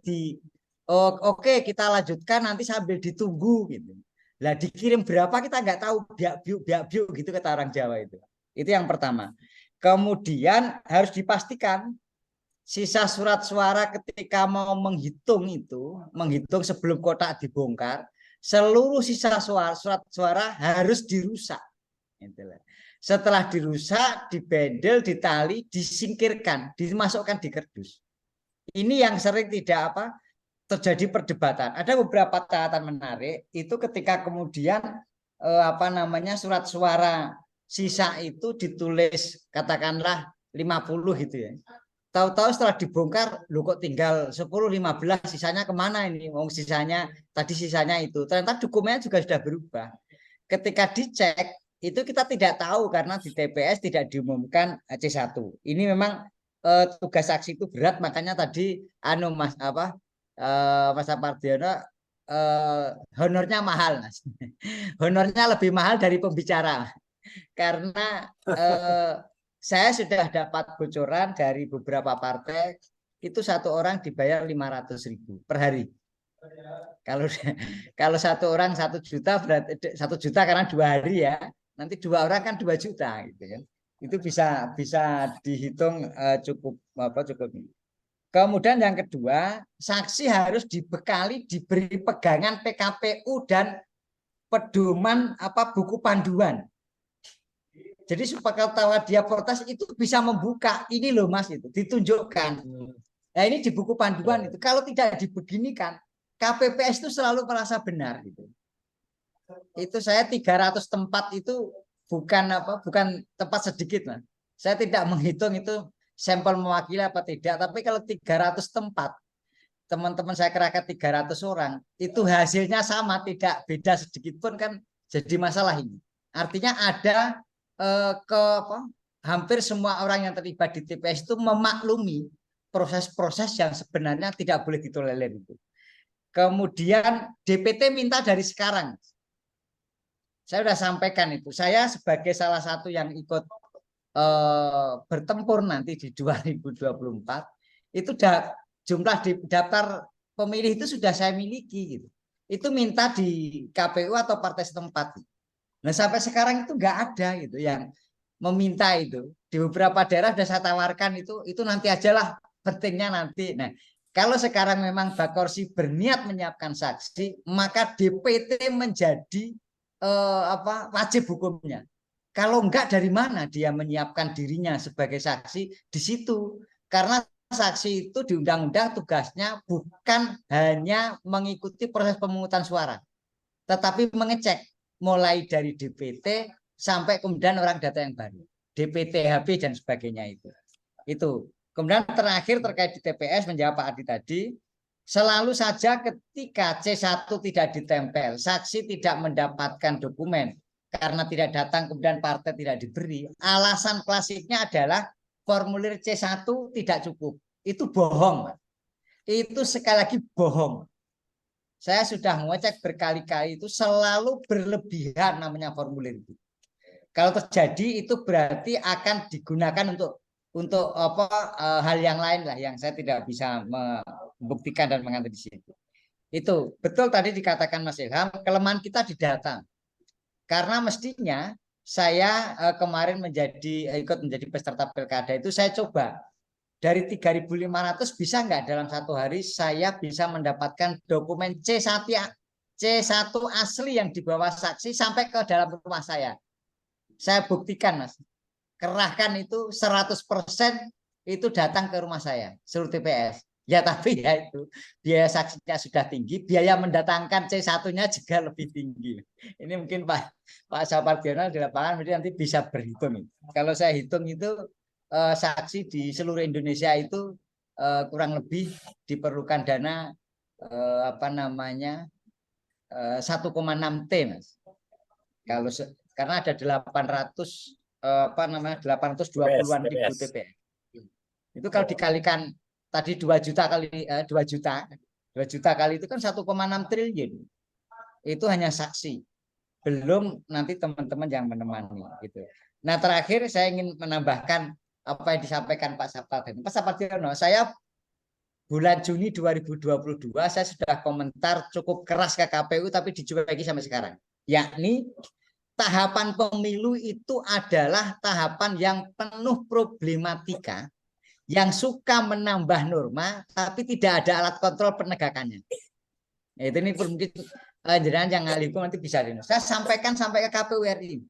oke kita lanjutkan nanti sambil ditunggu gitu. Lah dikirim berapa kita nggak tahu, biak-biuk gitu kata orang Jawa itu. Itu yang pertama. Kemudian harus dipastikan sisa surat suara ketika mau menghitung sebelum kotak dibongkar, seluruh sisa surat suara harus dirusak. Setelah dirusak, dibendel, ditali, disingkirkan, dimasukkan di kardus. Ini yang sering tidak terjadi perdebatan. Ada beberapa catatan menarik itu ketika kemudian surat suara sisa itu ditulis katakanlah 50 gitu ya. Tahu-tahu setelah dibongkar, lu kok tinggal 10, 15, sisanya kemana ini? Sisanya itu. Ternyata dokumennya juga sudah berubah. Ketika dicek, itu kita tidak tahu karena di TPS tidak diumumkan C1. Ini memang tugas saksi itu berat, makanya tadi Mas Apardiono honornya mahal, Mas. Honornya lebih mahal dari pembicara. Karena saya sudah dapat bocoran dari beberapa partai, itu satu orang dibayar 500.000 per hari. Kalau satu orang 1 juta, berarti 1 juta karena 2 hari ya. Nanti 2 orang kan 2 juta gitu kan. Itu bisa dihitung cukup. Kemudian yang kedua, saksi harus dibekali, diberi pegangan PKPU dan pedoman buku panduan. Jadi supaya kalau dia protes itu bisa membuka, ini loh Mas, itu ditunjukkan. Nah ini di buku panduan itu. Kalau tidak dibeginikan, KPPS itu selalu merasa benar gitu. Itu saya 300 tempat itu bukan tempat sedikit, Mas. Saya tidak menghitung itu sampel mewakili apa tidak, tapi kalau 300 tempat teman-teman saya kerahkan 300 orang, itu hasilnya sama, tidak beda sedikit pun, kan jadi masalah ini. Artinya ada hampir semua orang yang terlibat di TPS itu memaklumi proses-proses yang sebenarnya tidak boleh ditolerir itu. Kemudian DPT minta dari sekarang. Saya sudah sampaikan itu. Saya sebagai salah satu yang ikut bertempur nanti di 2024, itu jumlah di daftar pemilih itu sudah saya miliki gitu. Itu minta di KPU atau partai setempat. Nah sampai sekarang itu nggak ada gitu yang meminta itu. Di beberapa daerah sudah saya tawarkan itu nanti ajalah, pentingnya nanti. Nah kalau sekarang memang Bakorsi berniat menyiapkan saksi, maka DPT menjadi wajib hukumnya. Kalau enggak, dari mana dia menyiapkan dirinya sebagai saksi di situ? Karena saksi itu di undang-undang tugasnya bukan hanya mengikuti proses pemungutan suara, tetapi mengecek mulai dari DPT sampai kemudian orang data yang baru, DPT, HP dan sebagainya itu. Kemudian terakhir terkait di TPS, menjawab Pak Adi tadi, selalu saja ketika C1 tidak ditempel, saksi tidak mendapatkan dokumen karena tidak datang, kemudian partai tidak diberi, alasan klasiknya adalah formulir C1 tidak cukup. Itu bohong. Itu sekali lagi bohong. Saya sudah mengecek berkali-kali, itu selalu berlebihan namanya formulir itu. Kalau terjadi itu berarti akan digunakan untuk hal yang lain lah, yang saya tidak bisa membuktikan dan mengambil di situ. Itu betul tadi dikatakan Mas Ilham, kelemahan kita di data. Karena mestinya saya kemarin ikut menjadi peserta pilkada itu, saya coba dari 3.500 bisa nggak dalam 1 hari saya bisa mendapatkan dokumen C1 asli yang dibawa saksi sampai ke dalam rumah saya. Saya buktikan Mas, kerahkan itu 100% itu datang ke rumah saya seluruh TPS. Ya tapi ya itu biaya saksinya sudah tinggi, biaya mendatangkan C1-nya juga lebih tinggi. Ini mungkin Pak Apardiono di lapangan nanti bisa berhitung. Kalau saya hitung itu saksi di seluruh Indonesia itu kurang lebih diperlukan dana 1,6 T Mas. Karena ada 820-an ribu TPS. Itu kalau dikalikan tadi 2 juta kali 2 juta kali itu kan 1,6 triliun. Itu hanya saksi. Belum nanti teman-teman yang menemani gitu. Nah, terakhir saya ingin menambahkan apa yang disampaikan Pak Apardiono. Saya bulan Juni 2022 saya sudah komentar cukup keras ke KPU tapi dicueki sampai sekarang. Yakni tahapan pemilu itu adalah tahapan yang penuh problematika, yang suka menambah norma tapi tidak ada alat kontrol penegakannya. Itu ini mungkin jenengan yang ahli hukum nanti bisa di. Saya sampaikan sampai ke KPU RI.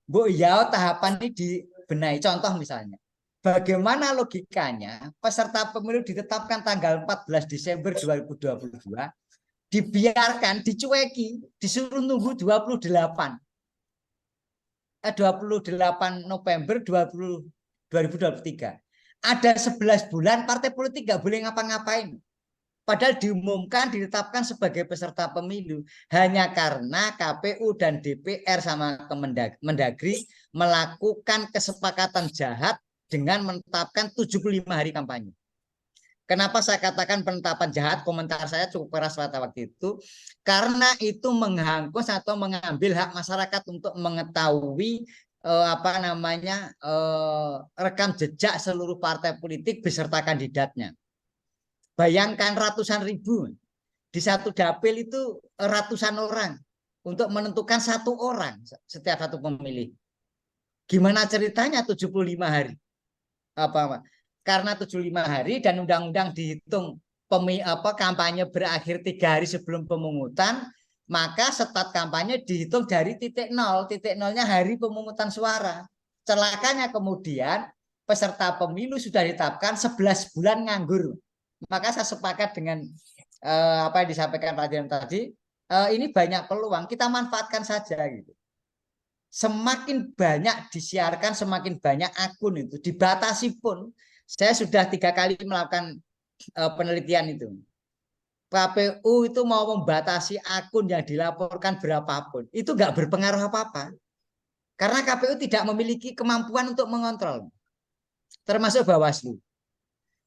Bu, ya tahapan ini dibenahi. Contoh misalnya, bagaimana logikanya peserta pemilu ditetapkan tanggal 14 Desember 2022, dibiarkan, dicueki, disuruh nunggu 28 November 2023. Ada 11 bulan partai politik nggak boleh ngapa-ngapain. Padahal diumumkan, ditetapkan sebagai peserta pemilu. Hanya karena KPU dan DPR sama Kemendagri melakukan kesepakatan jahat dengan menetapkan 75 hari kampanye. Kenapa saya katakan penetapan jahat? Komentar saya cukup keras pada waktu itu. Karena itu menghangkus atau mengambil hak masyarakat untuk mengetahui rekam jejak seluruh partai politik beserta kandidatnya. Bayangkan ratusan ribu. Di satu dapil itu ratusan orang untuk menentukan satu orang setiap satu pemilih. Gimana ceritanya 75 hari? Karena 75 hari dan undang-undang dihitung kampanye berakhir 3 hari sebelum pemungutan, maka start kampanye dihitung dari titik nol. Titik nolnya hari pemungutan suara. Celakanya kemudian peserta pemilu sudah ditetapkan 11 bulan nganggur. Maka saya sepakat dengan apa yang disampaikan Pak Dirjen tadi. Ini banyak peluang, kita manfaatkan saja gitu. Semakin banyak disiarkan, semakin banyak akun itu dibatasi pun. Saya sudah 3 kali melakukan penelitian itu. KPU itu mau membatasi akun yang dilaporkan berapapun, itu nggak berpengaruh apa-apa. Karena KPU tidak memiliki kemampuan untuk mengontrol, termasuk Bawaslu.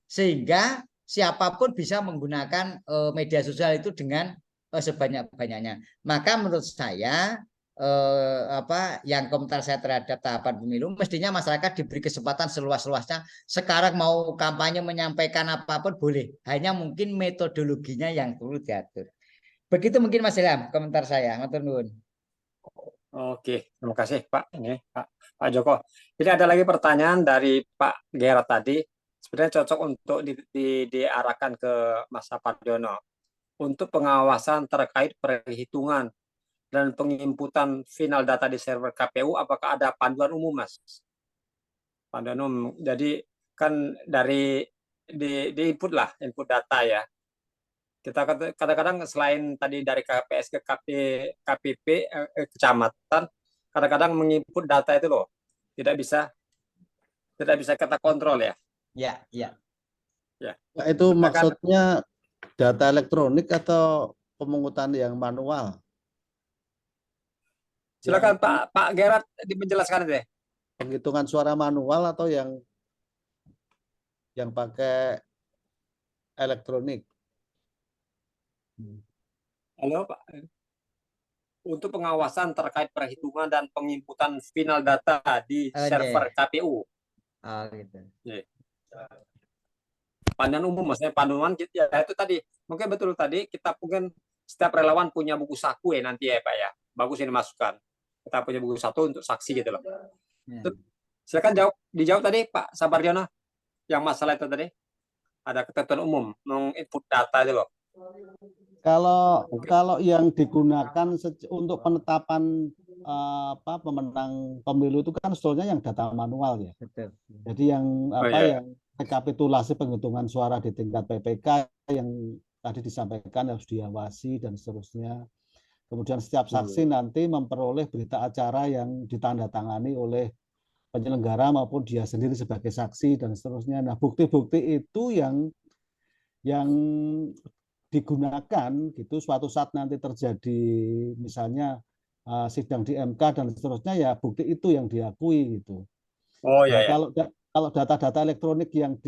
Sehingga siapapun bisa menggunakan media sosial itu dengan sebanyak-banyaknya. Maka menurut saya yang komentar saya terhadap tahapan pemilu, mestinya masyarakat diberi kesempatan seluas-luasnya. Sekarang mau kampanye menyampaikan apapun boleh, hanya mungkin metodologinya yang perlu diatur. Begitu mungkin Mas Ilham komentar saya. Matur nuwun. Oke, terima kasih Pak. Ini Pak Joko. Ini ada lagi pertanyaan dari Pak Gerard tadi. Sebenarnya cocok untuk diarahkan ke Mas Sapardiono. Untuk pengawasan terkait perhitungan dan penginputan final data di server KPU, apakah ada panduan umum, Mas? Panduan umum. Jadi kan dari di input lah, input data ya. Kita kadang-kadang selain tadi dari KPS ke KPP kecamatan, kadang-kadang menginput data itu loh tidak bisa kita kontrol ya. Ya. Nah, itu maksudnya data elektronik atau pemungutan yang manual? Silakan Pak Gerard menjelaskan deh. Penghitungan suara manual atau yang pakai elektronik? Halo Pak. Untuk pengawasan terkait perhitungan dan penginputan final data di server KPU. Gitu. Panduan umum, maksudnya panduan ya itu tadi. Mungkin betul tadi kita mungkin setiap relawan punya buku saku ya nanti ya Pak ya. Bagus ini masukkan. Kita punya buku satu untuk saksi gitu loh. Silakan dijawab tadi Pak Sapardiono yang masalah itu tadi. Ada ketentuan umum menginput data itu loh. Kalau yang digunakan untuk penetapan pemenang pemilu itu kan sebetulnya yang data manual ya. Betul. Jadi yang yang rekapitulasi penghitungan suara di tingkat PPK yang tadi disampaikan harus diawasi dan seterusnya. Kemudian setiap saksi nanti memperoleh berita acara yang ditandatangani oleh penyelenggara maupun dia sendiri sebagai saksi dan seterusnya. Nah, bukti-bukti itu yang digunakan gitu suatu saat nanti terjadi misalnya sidang di MK dan seterusnya ya bukti itu yang diakui gitu. Kalau data-data elektronik yang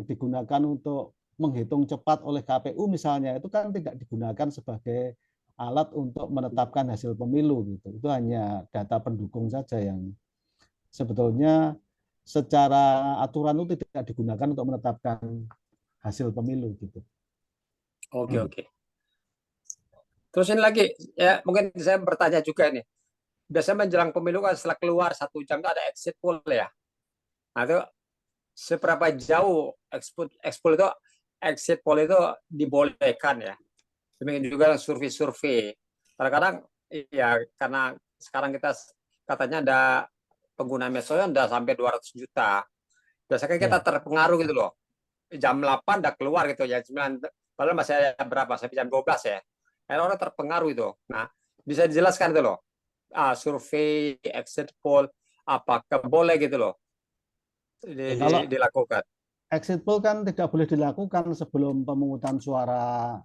digunakan untuk menghitung cepat oleh KPU misalnya itu kan tidak digunakan sebagai alat untuk menetapkan hasil pemilu gitu. Itu hanya data pendukung saja yang sebetulnya secara aturan itu tidak digunakan untuk menetapkan hasil pemilu gitu. Oke. Terus ini lagi ya mungkin saya bertanya juga nih. Biasanya menjelang pemilu kan setelah keluar 1 jam itu ada exit poll ya. Nah itu seberapa jauh exit poll itu dibolehkan ya? Demikian juga survei-survei. Kadang-kadang ya karena sekarang kita katanya ada pengguna medsos udah sampai 200 juta. Biasanya kita terpengaruh gitu loh. Jam 8 udah keluar gitu ya, 9, padahal masih ada berapa sampai jam 12 ya. Orang terpengaruh itu. Nah, bisa dijelaskan itu loh. Survei, exit poll, apakah boleh gitu loh Kalau dilakukan? exit poll kan tidak boleh dilakukan sebelum pemungutan suara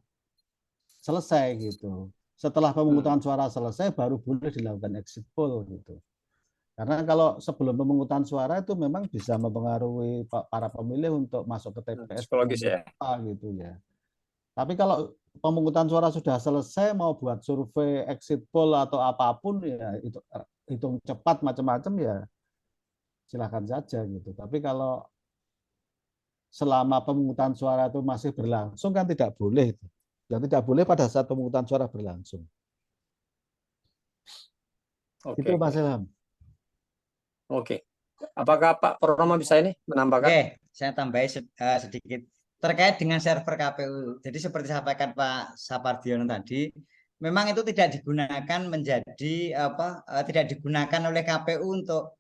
selesai gitu. Setelah pemungutan suara selesai baru boleh dilakukan exit poll gitu. Karena kalau sebelum pemungutan suara itu memang bisa mempengaruhi para pemilih untuk masuk ke TPS Psikologis ya. gitu ya. Tapi kalau pemungutan suara sudah selesai mau buat survei exit poll atau apapun ya itu hitung cepat macam-macam ya silakan saja gitu. Tapi kalau selama pemungutan suara itu masih berlangsung kan tidak boleh. Dan tidak boleh pada saat pemungutan suara berlangsung. Itu Mas Ilham. Oke. Apakah Pak Purnomo bisa ini menambahkan? Oke, saya tambahi sedikit terkait dengan server KPU. Jadi seperti disampaikan Pak Sapardiono tadi, memang itu tidak digunakan menjadi tidak digunakan oleh KPU untuk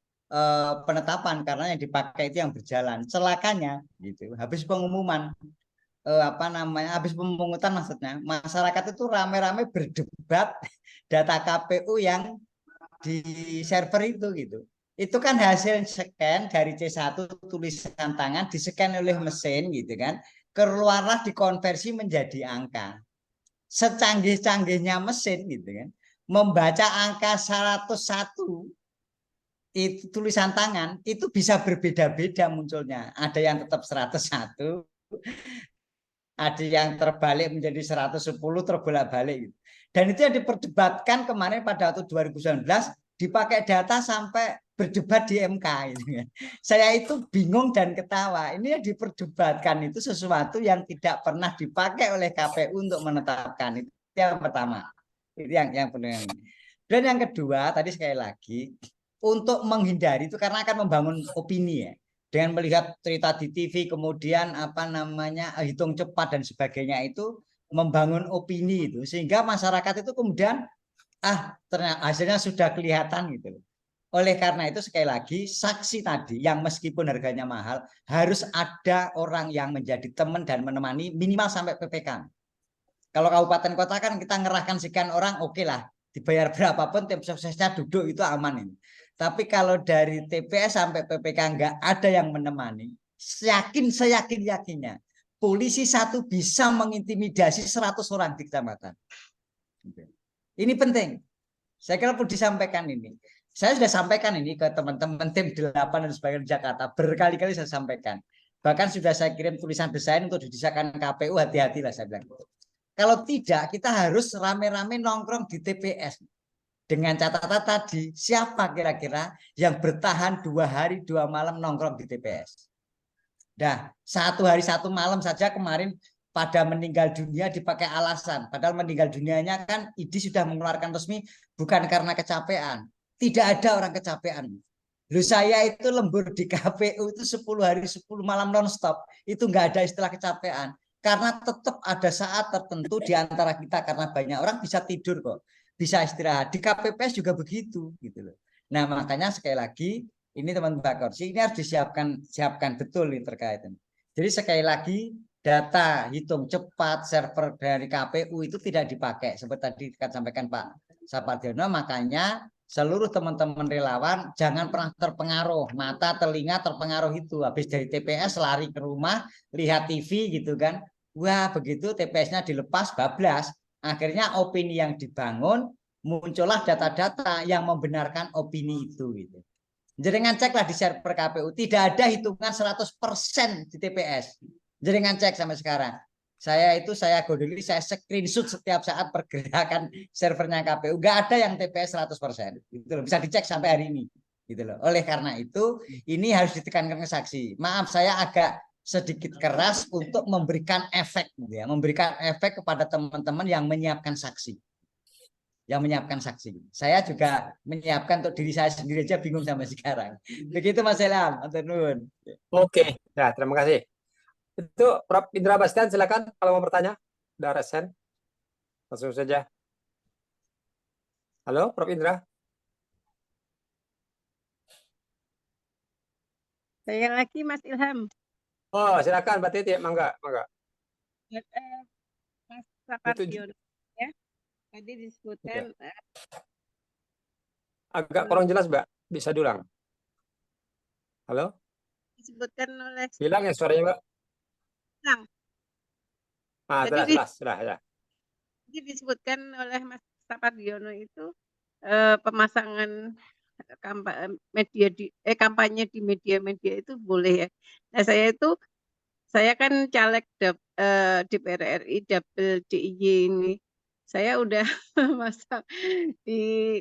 penetapan karena yang dipakai itu yang berjalan. Celakanya gitu. Habis pengumuman habis pemungutan maksudnya, masyarakat itu rame-rame berdebat data KPU yang di server itu gitu. Itu kan hasil scan dari C1 tulisan tangan di-scan oleh mesin gitu kan. Keluarlah dikonversi menjadi angka. Secanggih-canggihnya mesin gitu kan. Membaca angka 101 itu tulisan tangan itu bisa berbeda-beda munculnya. Ada yang tetap 101, ada yang terbalik menjadi 110 terbolak-balik gitu. Dan itu yang diperdebatkan kemarin pada waktu 2019 dipakai data sampai berdebat di MK gitu kan. Saya itu bingung dan ketawa. Ini yang diperdebatkan itu sesuatu yang tidak pernah dipakai oleh KPU untuk menetapkan. Itu yang pertama. Itu yang penting. Dan yang kedua tadi sekali lagi untuk menghindari itu karena akan membangun opini ya. Dengan melihat cerita di TV kemudian hitung cepat dan sebagainya itu membangun opini itu sehingga masyarakat itu kemudian ternyata hasilnya sudah kelihatan gitu. Oleh karena itu sekali lagi saksi tadi yang meskipun harganya mahal harus ada orang yang menjadi teman dan menemani minimal sampai PPK. Kalau kabupaten kota kan kita ngerahkan sekian orang oke lah dibayar berapapun tim suksesnya duduk itu aman ini. Tapi kalau dari TPS sampai PPK nggak ada yang menemani, seyakin-yakinnya polisi satu bisa mengintimidasi 100 orang di kecamatan. Ini penting. Saya kira perlu disampaikan ini. Saya sudah sampaikan ini ke teman-teman tim 8 dan sebagainya di Jakarta. Berkali-kali saya sampaikan. Bahkan sudah saya kirim tulisan desain untuk didesakkan KPU, hati-hatilah saya bilang. Kalau tidak, kita harus rame-rame nongkrong di TPS. Dengan catatan tadi, siapa kira-kira yang bertahan 2 hari 2 malam nongkrong di TPS? Nah, 1 hari 1 malam saja kemarin pada meninggal dunia dipakai alasan. Padahal meninggal dunianya kan ID sudah mengeluarkan resmi bukan karena kecapean. Tidak ada orang kecapean. Loh saya itu lembur di KPU itu 10 hari 10 malam nonstop. Itu nggak ada istilah kecapean. Karena tetap ada saat tertentu di antara kita karena banyak orang bisa tidur kok. Bisa istirahat. Di KPPS juga begitu gitu loh. Nah, makanya sekali lagi ini teman Mbak Korsi ini harus siapkan betul nih terkait ini. Jadi sekali lagi data hitung cepat server dari KPU itu tidak dipakai seperti tadi sampaikan Pak Sapardiono. Makanya seluruh teman-teman relawan jangan pernah terpengaruh, mata telinga terpengaruh itu. Habis dari TPS lari ke rumah lihat TV gitu kan. Wah, begitu TPS-nya dilepas bablas. Akhirnya opini yang dibangun muncullah data-data yang membenarkan opini itu gitu. Jenengan ceklah di server KPU tidak ada hitungan 100% di TPS. Jenengan cek sampai sekarang. Saya godoli, saya screenshot setiap saat pergerakan servernya KPU. Nggak ada yang TPS 100%. Gitu loh. Bisa dicek sampai hari ini. Gitu loh. Oleh karena itu, ini harus ditekankan ke saksi. Maaf, saya agak sedikit keras untuk memberikan efek. Ya. Memberikan efek kepada teman-teman yang menyiapkan saksi. Saya juga menyiapkan untuk diri saya sendiri aja bingung sampai sekarang. Begitu Mas Ilham. Oke, ya terima kasih. Itu Prof. Indra Bastian silakan kalau mau bertanya. Udah resen. Langsung saja. Halo, Prof. Indra. Saya lagi Mas Ilham. Oh, silakan Mbak Titi, mangga. Mas Itu Sapardiono ya. Tadi disebutkan agak kurang jelas, Mbak. Bisa diulang. Halo? disebutkan oleh Bilang ya suaranya, Mbak. Bilang. Ah, Jadi jelas, ya. Jadi disebutkan oleh Mas Sapardiono itu pemasangan kampanye di media-media itu boleh ya. Nah, saya kan caleg DPR RI dapil DIY ini. Saya udah masang di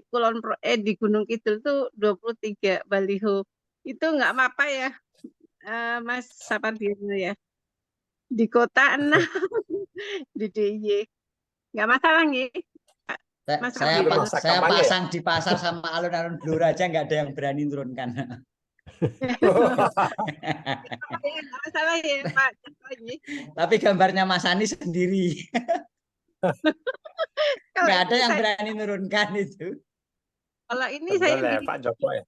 di Gunung Kidul tuh 23 baliho. Itu nggak apa-apa ya, Mas Sapardiono ya. Di kota 6 di DIY. Nggak masalah nih. Mas Saya Sapardiono. Masa kampanye ya? pasang di pasar sama alun-alun Blora aja nggak ada yang berani turunkan. Nggak masalah ya Pak. Tapi gambarnya Mas Anies sendiri. Kalau Nggak ada ini yang saya- berani nurunkan itu. Kalau ini Betul saya ya, di Pak Jokowi.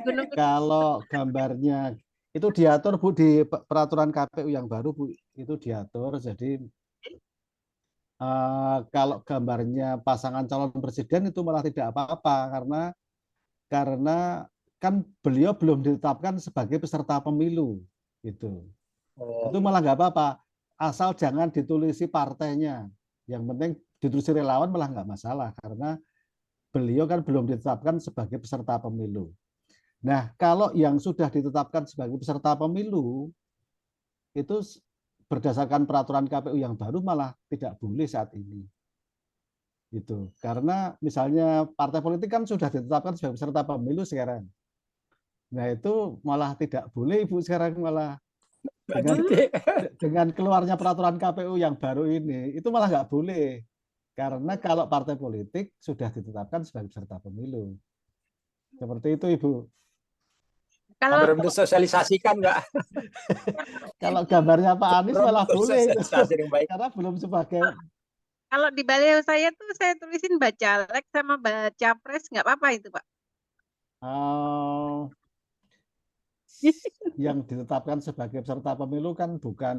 Gunung Kalau gambarnya itu diatur Bu di peraturan KPU yang baru Bu, itu diatur. Jadi kalau gambarnya pasangan calon presiden itu malah tidak apa-apa karena kan beliau belum ditetapkan sebagai peserta pemilu gitu. Itu malah nggak apa-apa, asal jangan ditulisi partainya. Yang penting ditulisi relawan malah nggak masalah karena beliau kan belum ditetapkan sebagai peserta pemilu. Nah, kalau yang sudah ditetapkan sebagai peserta pemilu itu berdasarkan peraturan KPU yang baru malah tidak boleh saat ini. Gitu. Karena misalnya partai politik kan sudah ditetapkan sebagai peserta pemilu sekarang. Nah, itu malah tidak boleh Ibu sekarang malah dengan keluarnya peraturan KPU yang baru ini, itu malah nggak boleh. Karena kalau partai politik sudah ditetapkan sebagai peserta pemilu. Seperti itu, Ibu. kalau Belum disosialisasikan, Mbak. Kalau gambarnya Pak Anies Belum malah boleh. bersosialisasi dengan baik. Karena belum sebagai... kalau di baliho saya tuh saya tulisin baca lek sama baca pres nggak apa-apa itu Pak. Yang ditetapkan sebagai peserta pemilu kan bukan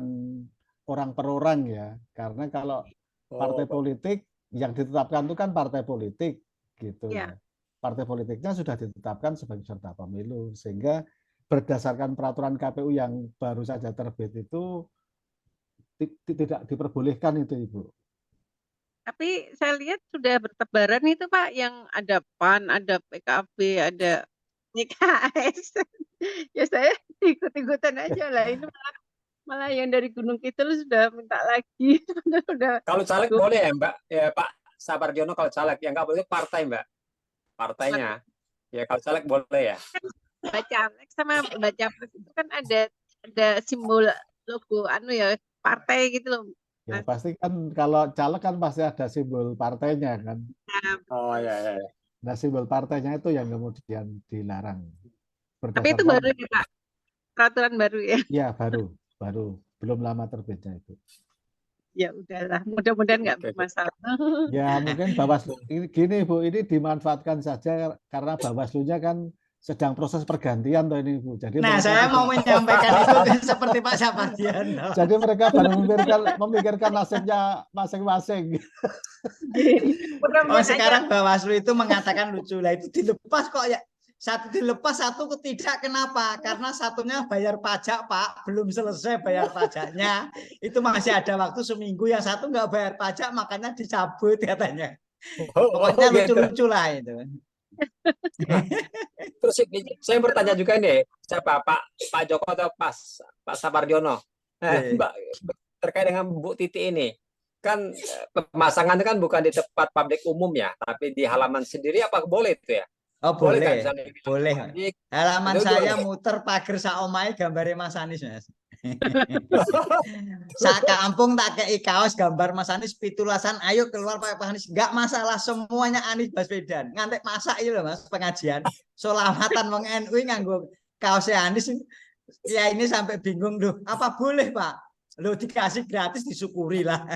orang per orang ya. Karena kalau partai politik yang ditetapkan itu kan partai politik gitu ya. Partai politiknya sudah ditetapkan sebagai peserta pemilu sehingga berdasarkan peraturan KPU yang baru saja terbit itu tidak diperbolehkan itu Ibu. Tapi saya lihat sudah bertebaran itu Pak, yang ada PAN, ada PKB, ada PKS. Ya saya ikut-ikutan aja lah. Ini malah yang dari Gunung Kidul sudah minta lagi. Sudah Kalau caleg boleh ya, Mbak? Ya, Pak Sapardiono kalau caleg, yang nggak boleh partai, Mbak. Partainya. Ya, kalau caleg boleh ya. baca lek sama baca pres itu kan ada simbol logo ya partai gitu loh. Ya pasti kan kalau caleg kan pasti ada simbol partainya kan. Oh ya. Nah simbol partainya itu yang kemudian dilarang. Tapi itu baru ya Pak, peraturan baru ya? Ya baru, belum lama terbitnya itu. Ya udahlah, mudah-mudahan nggak bermasalah. Ya mungkin Bawaslu gini Bu, ini dimanfaatkan saja karena Bawaslunya kan sedang proses pergantian tuh ini Bu. Jadi saya mau menyampaikan itu seperti Pak Sapardiono. Jadi mereka baru memikirkan nasibnya masing-masing. Sekarang Bawaslu itu mengatakan lucu lah, itu dilepas kok ya. Satu dilepas, satu tidak. Kenapa? Karena satunya bayar pajak Pak, belum selesai bayar pajaknya. Itu masih ada waktu seminggu, yang satu nggak bayar pajak makanya dicabut katanya. Pokoknya lucu-lucu lah itu. Terus saya bertanya juga nih, siapa Pak Joko atau Pak Sapardiono? Mbak, terkait dengan Bu Titi ini, kan pemasangan kan bukan di tempat publik umum ya, tapi di halaman sendiri, apa boleh itu ya? Oh boleh, kan, boleh. Halaman saya muter pagar saomai gambarnya Mas Anies Mas. Sak kampung tak kei kaos gambar Mas Anies pitulasan, ayo keluar Pak Anies, nggak masalah, semuanya Anies Baswedan. Ngantek masak itu loh Mas, pengajian solamatan wong NU nganggo kaosnya Anies. Ya ini sampai bingung loh, apa boleh Pak? Lo dikasih gratis disyukuri lah.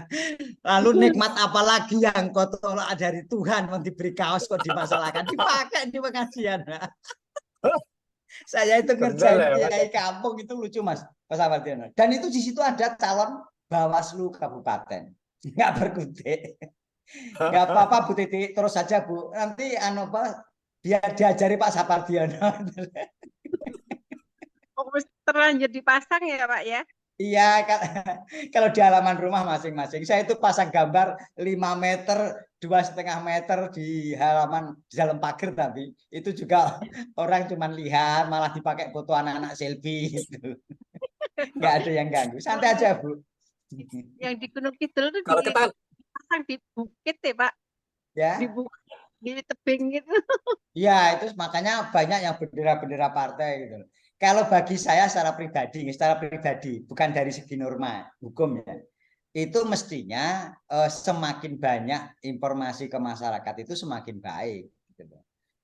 Lalu nikmat apa lagi yang kau tolak dari Tuhan, mau diberi kaos kok dimasalahkan, dipakai di pengajian. Saya itu Kendal ngerjain ya, Mas. kiai kampung itu lucu Mas Sapardiano. Dan itu di situ ada calon Bawaslu kabupaten, nggak berkutik. Nggak apa-apa Bu Titi, terus saja Bu. Nanti Pak biar diajari Pak Sapardiano. Oh, terlanjur dipasang ya Pak ya? Iya, kalau di halaman rumah masing-masing. Saya itu pasang gambar 5 meter, 2,5 meter di halaman di dalam pagar, tapi itu juga orang cuma lihat, malah dipakai foto anak-anak selfie gitu. Nggak ada yang ganggu. Santai aja, Bu. Yang di Gunung Kidul itu Kalau kita dipasang di bukit ya Pak? Ya. Di tebing gitu. Iya, itu makanya banyak yang bendera-bendera partai gitu. Kalau bagi saya secara pribadi, bukan dari segi norma hukum ya, itu mestinya semakin banyak informasi ke masyarakat itu semakin baik. Gitu.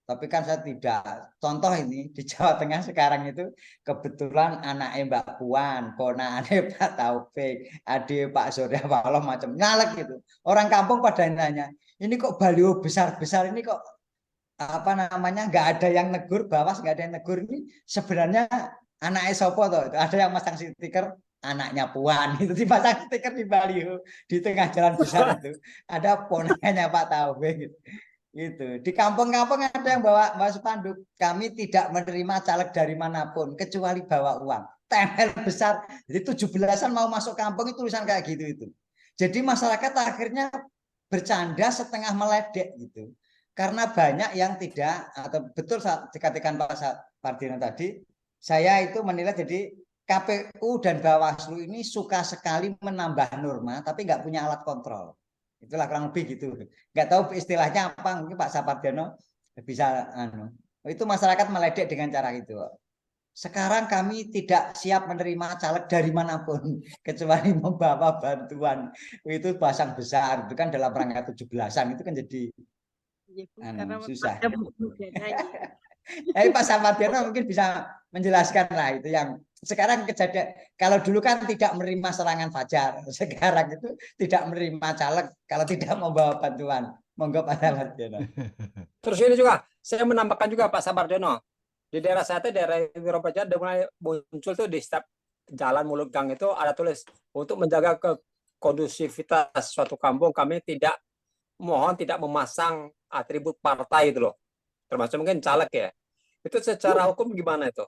Tapi kan saya tidak. Contoh ini di Jawa Tengah sekarang itu kebetulan anaknya Mbak Puan, ponakannya Pak Taufik, adik Pak Surya Paloh macam nyalek gitu. Orang kampung pada nanya, ini kok baliho besar-besar ini kok apa namanya nggak ada yang negur, Bawas nggak ada yang negur, ini sebenarnya anaknya sopo toh, ada yang masang stiker anaknya Puan itu dipasang stiker di baliho di tengah jalan besar itu ada ponakannya Pak Taufik gitu. Di kampung-kampung ada yang bawa spanduk, kami tidak menerima caleg dari manapun kecuali bawa uang, tempel besar. Jadi 17-an mau masuk kampung itu tulisan kayak gitu itu. Jadi masyarakat akhirnya bercanda setengah meledek gitu. Karena banyak yang tidak, atau betul dikatakan Pak Sapardiano tadi, saya itu menilai jadi KPU dan Bawaslu ini suka sekali menambah norma, tapi nggak punya alat kontrol. Itulah kurang lebih gitu. Nggak tahu istilahnya apa, mungkin Pak Sapardiano bisa. Itu masyarakat meledek dengan cara itu. Sekarang kami tidak siap menerima caleg dari manapun kecuali membawa bantuan. Itu pasang besar, itu kan dalam rangka 17-an, itu kan jadi susah. Pak Sapardiano mungkin bisa menjelaskan lah itu yang sekarang kejadian. Kalau dulu kan tidak menerima serangan fajar, sekarang itu tidak menerima caleg kalau tidak membawa bantuan. Monggo Pak Sapardiano. Terus ini juga saya menambahkan juga Pak Sapardiano, di daerah saya itu daerah Wiropajar udah mulai muncul tuh di setiap jalan mulut gang itu ada tulis untuk menjaga kondusivitas suatu kampung, kami tidak memasang atribut partai itu loh, termasuk mungkin caleg ya. Itu secara hukum gimana itu?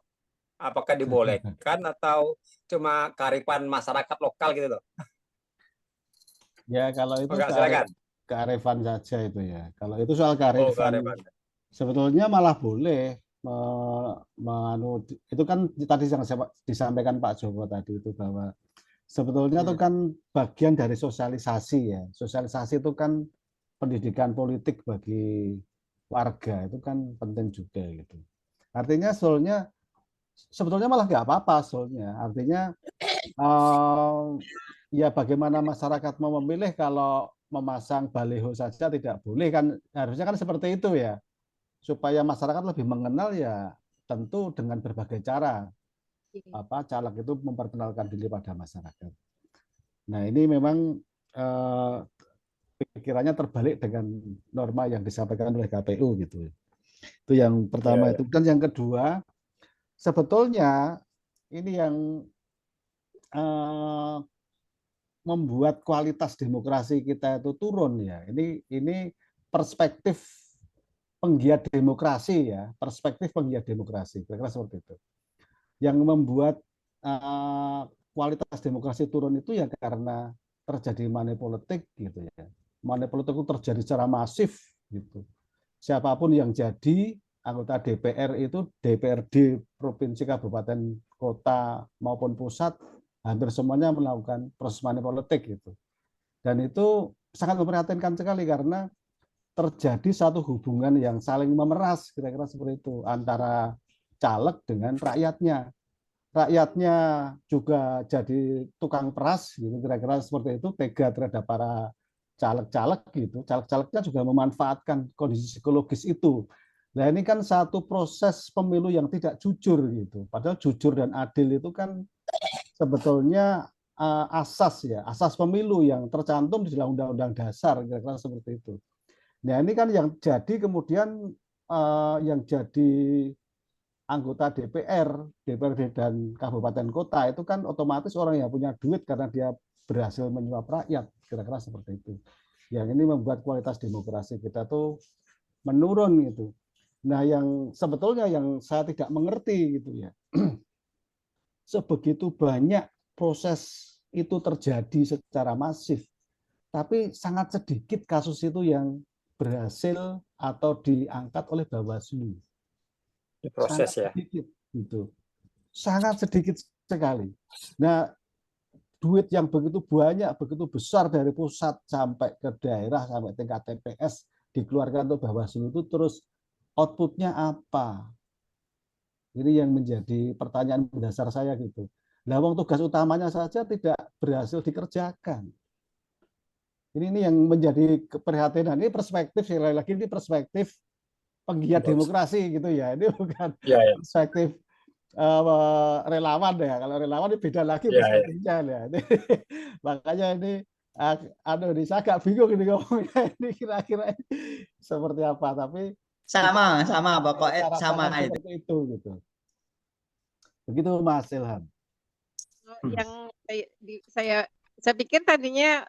Apakah dibolehkan atau cuma kearifan masyarakat lokal gitu loh? Ya kalau itu silakan. kearifan saja itu ya. Kalau itu soal kearifan, sebetulnya malah boleh. Itu kan tadi yang disampaikan Pak Joko tadi itu bahwa sebetulnya itu kan bagian dari sosialisasi ya. Sosialisasi itu kan pendidikan politik bagi warga, itu kan penting juga gitu. Artinya sebetulnya malah nggak apa-apa sebetulnya. Artinya ya bagaimana masyarakat mau memilih kalau memasang baliho saja tidak boleh kan, harusnya kan seperti itu ya. Supaya masyarakat lebih mengenal ya tentu dengan berbagai cara caleg itu memperkenalkan diri pada masyarakat. Nah ini memang pikirannya terbalik dengan norma yang disampaikan oleh KPU gitu. Itu yang pertama itu. Dan yang kedua, sebetulnya ini yang membuat kualitas demokrasi kita itu turun ya. Ini perspektif penggiat demokrasi ya, perspektif penggiat demokrasi, kira-kira seperti itu. Yang membuat kualitas demokrasi turun itu ya karena terjadi money politik gitu ya. Money politik itu terjadi secara masif gitu. Siapapun yang jadi anggota DPR itu, DPRD provinsi, kabupaten, kota maupun pusat, hampir semuanya melakukan proses money politik gitu. Dan itu sangat memprihatinkan sekali karena terjadi satu hubungan yang saling memeras, kira-kira seperti itu, antara caleg dengan rakyatnya. Rakyatnya juga jadi tukang peras, gitu, kira-kira seperti itu, tega terhadap para caleg-caleg gitu. Caleg-calegnya juga memanfaatkan kondisi psikologis itu. Nah ini kan satu proses pemilu yang tidak jujur gitu. Padahal jujur dan adil itu kan sebetulnya asas pemilu yang tercantum di dalam Undang-Undang Dasar, kira-kira seperti itu. Nah ini kan yang jadi kemudian yang jadi anggota DPR, DPRD dan kabupaten kota itu kan otomatis orang yang punya duit karena dia berhasil menyuap rakyat, kira-kira seperti itu. Yang ini membuat kualitas demokrasi kita tuh menurun gitu. Nah yang sebetulnya yang saya tidak mengerti gitu ya, sebegitu banyak proses itu terjadi secara masif, tapi sangat sedikit kasus itu yang berhasil atau diangkat oleh Bawaslu. Proses Sangat ya. sedikit gitu. Sangat sedikit sekali. Nah, duit yang begitu banyak, begitu besar dari pusat sampai ke daerah, sampai tingkat TPS dikeluarkan untuk Bawaslu itu terus outputnya apa? Ini yang menjadi pertanyaan mendasar saya gitu. Nah, wong tugas utamanya saja tidak berhasil dikerjakan. Ini yang menjadi keprihatinan. Ini perspektif, sekali lagi ini perspektif penggiat demokrasi gitu ya. Ini bukan perspektif relawan ya. Kalau relawan ini beda lagi perspektifnya ya. Makanya ini saya agak bingung ini ngomongnya ini kira-kira seperti apa. Tapi sama pokoknya sama itu. Seperti itu gitu. Begitu Mas Ilham. Yang saya pikir tadinya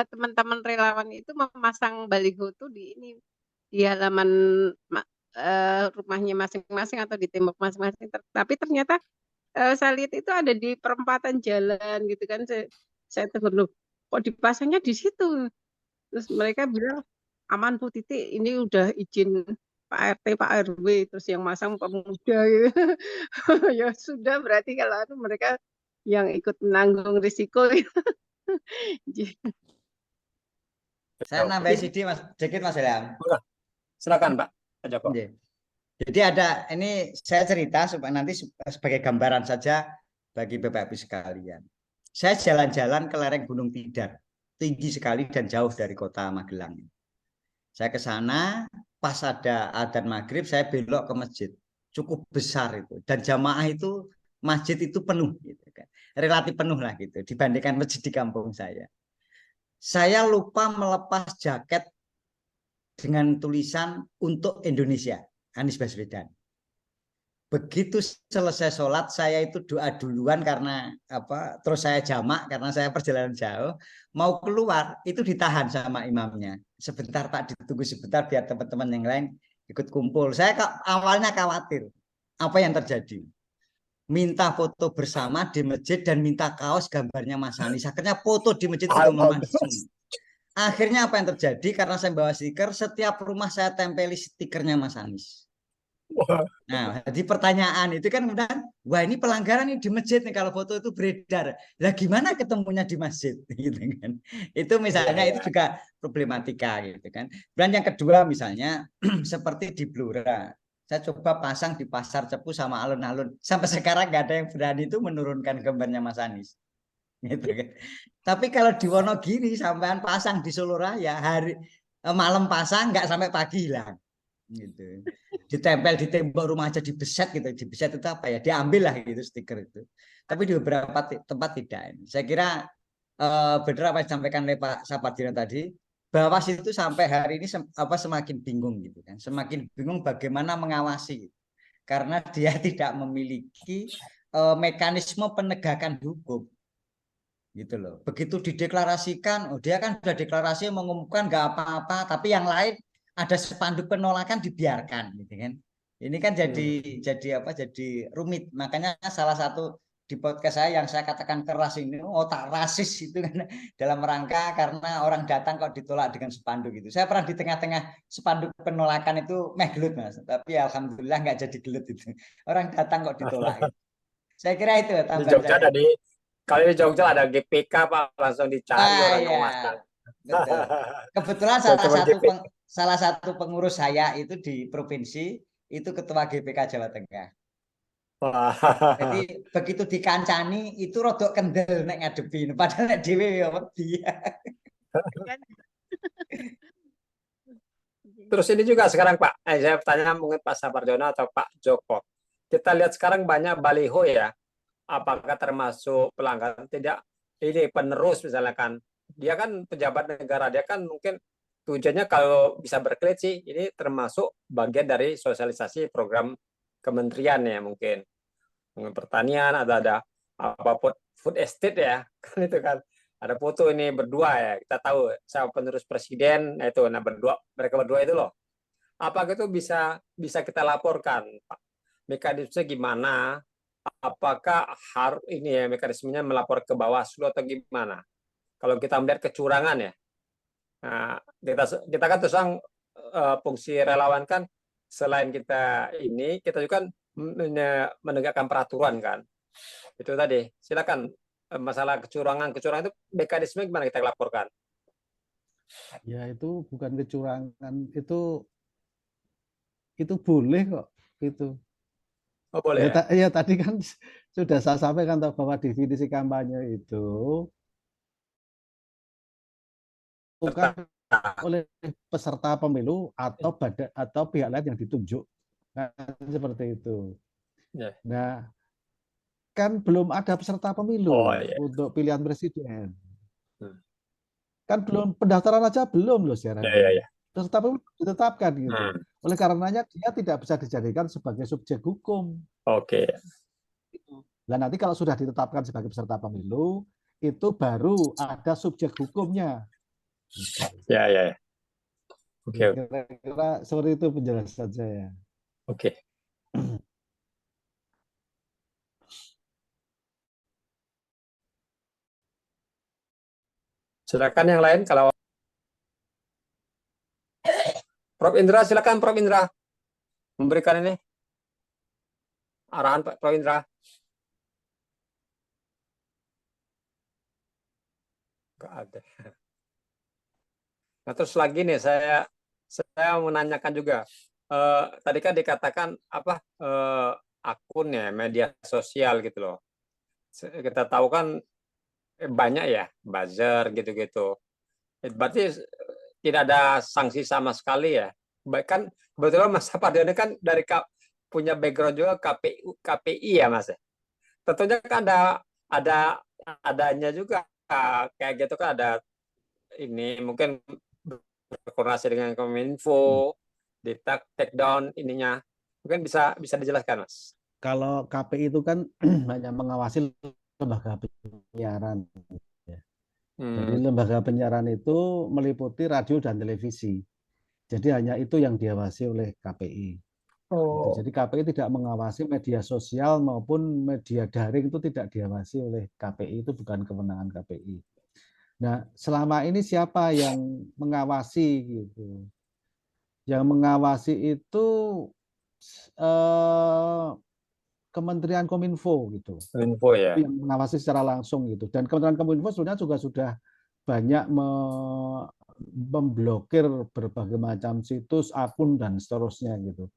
teman-teman relawan itu memasang baliho tuh di halaman rumahnya masing-masing atau di tembok masing-masing. Tapi ternyata saya lihat itu ada di perempatan jalan gitu kan. Saya tegur loh, kok dipasangnya di situ? Terus mereka bilang aman Bu Titik, ini udah izin Pak RT, Pak RW, terus yang masang pemuda gitu. Ya sudah, berarti kalau mereka yang ikut menanggung risiko. Saya nambah sedikit Mas Ilham. Silakan Pak Joko. Jadi ada ini saya cerita supaya nanti sebagai gambaran saja bagi Bapak Ibu sekalian. Saya jalan-jalan ke lereng Gunung Tidar, tinggi sekali dan jauh dari kota Magelang. Saya ke sana, pas ada adzan maghrib, saya belok ke masjid, cukup besar itu, dan jamaah itu masjid itu penuh, gitu kan, relatif penuh lah gitu, dibandingkan masjid di kampung saya. Saya lupa melepas jaket dengan tulisan untuk Indonesia, Anies Baswedan. Begitu selesai sholat saya itu doa duluan karena apa? Terus saya jamak karena saya perjalanan jauh. Mau keluar itu ditahan sama imamnya. Sebentar Pak, ditunggu sebentar biar teman-teman yang lain ikut kumpul. Saya awalnya khawatir apa yang terjadi. Minta foto bersama di masjid dan minta kaos gambarnya Mas Anies. Akhirnya foto di masjid itu semua. Akhirnya apa yang terjadi? Karena saya bawa stiker, setiap rumah saya tempeli stikernya Mas Anies. Nah, jadi pertanyaan itu kan kemudian, wah ini pelanggaran nih di masjid nih kalau foto itu beredar. Lah gimana ketemunya di masjid gitu kan. Itu misalnya itu juga problematika gitu kan. Dan yang kedua misalnya seperti di Blora. Saya coba pasang di Pasar Cepu sama alun-alun. Sampai sekarang nggak ada yang berani itu menurunkan gambarnya Mas Anies. Gitu kan. Tapi kalau di Wonogiri sampean pasang di Solo Raya malam pasang nggak sampai pagi hilang. Gitu. Ditempel di tembok rumah aja dibeset gitu. Dibeset itu apa ya? Diambil lah gitu stiker itu. Tapi di beberapa tempat tidak. Saya kira benar apa yang disampaikan oleh Pak Sapardino tadi, bahwa situ sampai hari ini semakin bingung gitu kan. Semakin bingung bagaimana mengawasi. Karena dia tidak memiliki mekanisme penegakan hukum. Gitu loh. Begitu dideklarasikan, dia kan sudah deklarasi mengumumkan nggak apa-apa, tapi yang lain ada spanduk penolakan dibiarkan gitu kan. Ini kan jadi rumit. Makanya salah satu di podcast saya yang saya katakan keras ini otak rasis itu kan dalam rangka karena orang datang kok ditolak dengan spanduk itu. Saya pernah di tengah-tengah spanduk penolakan itu gelut Mas, tapi alhamdulillah nggak jadi gelut itu. Orang datang kok ditolak. Gitu. Saya kira itu tambahan di Jogja saya. Kali di Jogja ada GPK Pak, langsung dicari orang yang masker. Betul. Kebetulan salah satu pengurus saya itu di provinsi itu ketua GPK Jawa Tengah. Jadi begitu dikancani itu rodok kendel nek ngadepi, padahal nek dhewe ya wedi. Terus ini juga sekarang Pak, saya tanya mungkin Pak Sapardino atau Pak Joko. Kita lihat sekarang banyak baliho ya. Apakah termasuk pelanggaran? Tidak. ini penerus misalnya kan, dia kan pejabat negara, dia kan mungkin tujuannya kalau bisa berkelit sih, ini termasuk bagian dari sosialisasi program kementerian ya mungkin pertanian, ada apa food estate ya kan itu kan ada foto ini berdua ya, kita tahu siapa penerus presiden, nah itu nah mereka berdua itu loh. Apakah itu bisa kita laporkan, Pak? Mekanisme gimana? Apakah harus ini ya mekanismenya melapor ke Bawaslu atau gimana? Kalau kita melihat kecurangan ya, nah, kita kan terus fungsi relawan kan selain kita ini kita juga kan menegakkan peraturan kan. Itu tadi. Silakan masalah kecurangan itu mekanisme gimana kita laporkan? Ya itu bukan kecurangan, itu boleh kok itu. Oh boleh ya? Ya tadi kan sudah saya sampaikan bahwa definisi kampanye itu bukan oleh peserta pemilu atau pihak lain yang ditunjuk, kan seperti itu. Ya. Nah, kan belum ada peserta pemilu untuk pilihan presiden. Kan belum, pendaftaran aja belum loh sekarang. Peserta pemilu ditetapkan gitu. Oleh karenanya dia tidak bisa dijadikan sebagai subjek hukum. Oke. Nah nanti kalau sudah ditetapkan sebagai peserta pemilu, itu baru ada subjek hukumnya. Ya. Oke. Kira-kira seperti itu penjelasan saya. Oke. Silakan yang lain kalau Prof. Indra, silakan Prof. Indra memberikan ini arahan Pak Prof. Indra. Enggak ada. Nah, terus lagi nih saya menanyakan juga. Tadi kan dikatakan apa akun ya media sosial gitu loh. Kita tahu kan banyak ya buzzer gitu-gitu. Berarti tidak ada sanksi sama sekali ya. Bahkan kebetulan Mas Pardiano kan dari punya background juga KPI ya Mas. Tentunya kan adanya juga kayak gitu kan ada ini mungkin berkoordinasi dengan Kominfo di take down ininya. Mungkin bisa dijelaskan Mas. Kalau KPI itu kan hanya mengawasi lembaga penyiaran. Jadi lembaga penyiaran itu meliputi radio dan televisi. Jadi hanya itu yang diawasi oleh KPI. Oh. Jadi KPI tidak mengawasi media sosial maupun media daring, itu tidak diawasi oleh KPI, itu bukan kewenangan KPI. Nah, selama ini siapa yang mengawasi gitu? Yang mengawasi itu Kementerian Kominfo gitu. Kominfo ya. Yang mengawasi secara langsung gitu. Dan Kementerian Kominfo sebenarnya juga sudah banyak memblokir berbagai macam situs, akun dan seterusnya gitu.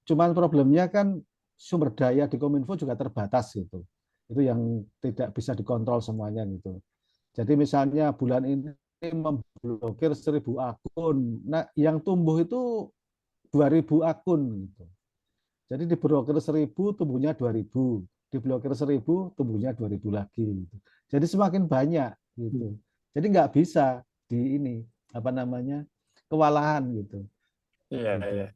Cuman problemnya kan sumber daya di Kominfo juga terbatas gitu. Itu yang tidak bisa dikontrol semuanya gitu. Jadi misalnya bulan ini memblokir 1.000 akun. Nah, yang tumbuh itu 2.000 akun gitu. Jadi diblokir 1.000 tumbuhnya 2.000, diblokir 1.000 tumbuhnya 2.000 lagi gitu. Jadi semakin banyak gitu. Jadi nggak bisa di ini apa namanya kewalahan gitu. Iya, gitu. iya.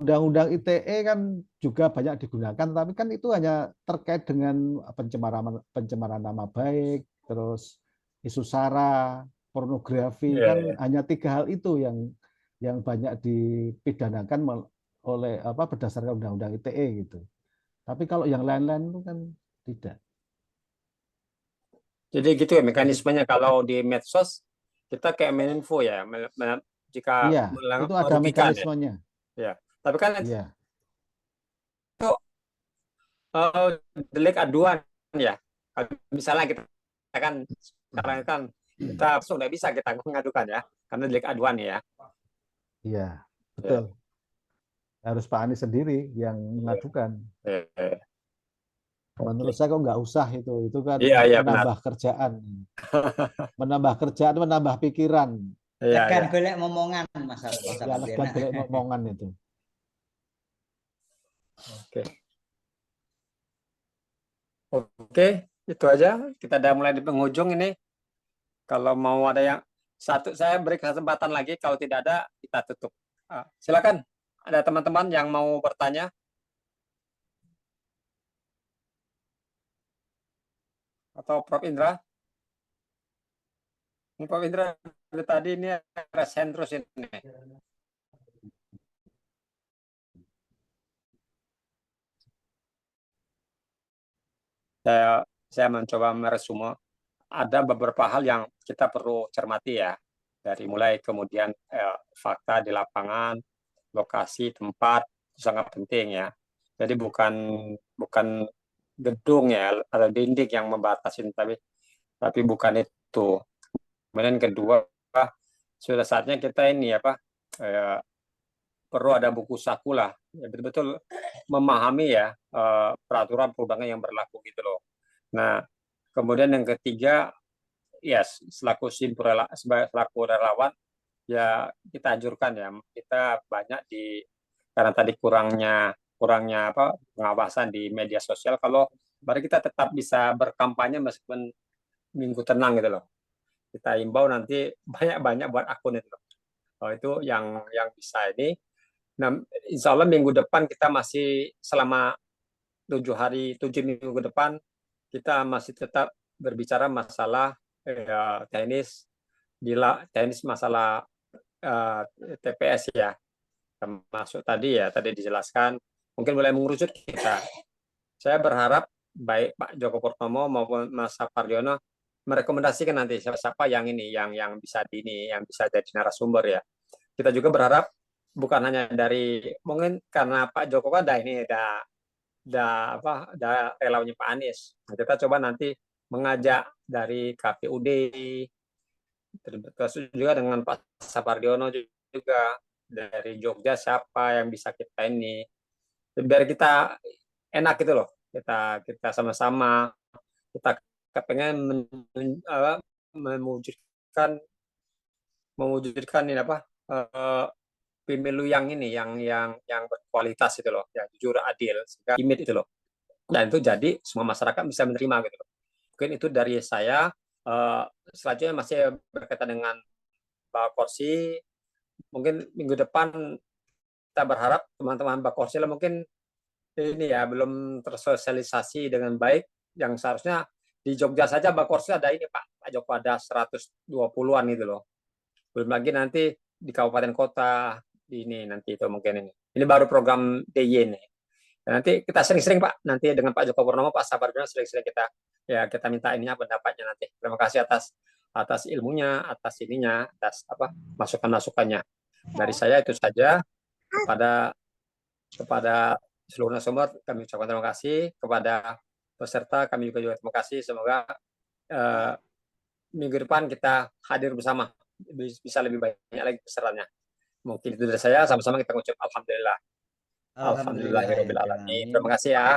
Undang-undang ITE kan juga banyak digunakan, tapi kan itu hanya terkait dengan pencemaran nama baik, terus isu sara, pornografi, kan hanya 3 hal itu yang banyak dipidanakan oleh berdasarkan undang-undang ITE gitu. Tapi kalau yang lain-lain itu kan tidak. Jadi gitu ya mekanismenya kalau di medsos kita kayak Meninfo ya, jika iya, itu ada mekanismenya. Ya. Tapi kan iya. Itu delik aduan ya. Misalnya kita kan sekarang kan kita sudah bisa kita mengadukan ya, karena delik aduan ya. Iya, betul. Harus Pak Anies sendiri yang mengadukan. Menurut saya kok nggak usah itu kan menambah kerjaan, menambah kerjaan, menambah pikiran. Legan golek momongan Mas. Ya, legan golek momongan itu. Oke. Itu aja. Kita udah mulai di penghujung ini. Kalau mau ada yang satu, saya beri kesempatan lagi. Kalau tidak ada, kita tutup. Silakan. Ada teman-teman yang mau bertanya? Atau Prof. Indra? Ini Prof. Indra dari tadi ini resen terus ini. Saya mencoba meresume. Ada beberapa hal yang kita perlu cermati ya. Dari mulai kemudian fakta di lapangan, lokasi, tempat, itu sangat penting ya. Jadi bukan gedung ya atau dinding yang membatasi, tapi bukan itu. Kemudian kedua, sudah saatnya kita ini perlu ada buku saku lah, ya, betul-betul memahami ya peraturan perundangan yang berlaku gitu loh. Nah, kemudian yang ketiga, ya selaku relawan, ya kita anjurkan ya, kita banyak karena tadi kurangnya pengawasan di media sosial, kalau mari kita tetap bisa berkampanye meskipun minggu tenang gitu loh. Kita imbau nanti banyak-banyak buat akun itu. Itu yang bisa ini. Nah, insya Allah minggu depan kita masih selama 7 minggu ke depan, kita masih tetap berbicara masalah teknis masalah TPS ya, termasuk tadi dijelaskan, mungkin mulai mengerucut kita. Saya berharap baik Pak Joko Purnomo maupun Mas Sapardiono merekomendasikan nanti siapa yang bisa yang bisa jadi narasumber ya. Kita juga berharap bukan hanya dari, mungkin karena Pak Joko kan relawannya Pak Anies. Kita coba nanti mengajak dari KPUD, terus juga dengan Pak Sapardiono juga dari Jogja, siapa yang bisa kita ini, biar kita enak gitu loh, kita sama-sama kita pengen mewujudkan ini pemilu yang ini yang berkualitas itu loh, yang jujur, adil, sehingga imit itu loh, dan itu jadi semua masyarakat bisa menerima gitu loh. Mungkin itu dari saya. Selanjutnya masih berkaitan dengan Bakorsi, mungkin minggu depan kita berharap teman-teman Bakorsi mungkin ini ya belum tersosialisasi dengan baik, yang seharusnya di Jogja saja Bakorsi ada ini Pak Joko, ada 120-an gitu loh, belum lagi nanti di kabupaten kota ini nanti itu mungkin ini baru program DIY nih. Dan nanti kita sering-sering Pak, nanti dengan Pak Joko Purnomo, Pak Sapardiono sering-sering kita minta pendapatnya nanti. Terima kasih atas ilmunya, atas masukan-masukannya. Dari saya itu saja. Kepada seluruh narasumber kami ucapkan terima kasih, kepada peserta kami juga terima kasih. Semoga minggu depan kita hadir bersama, bisa lebih banyak lagi pesertanya. Mungkin itu dari saya, sama-sama kita mengucap alhamdulillah. Alhamdulillahirabbil alamin. Terima kasih ya.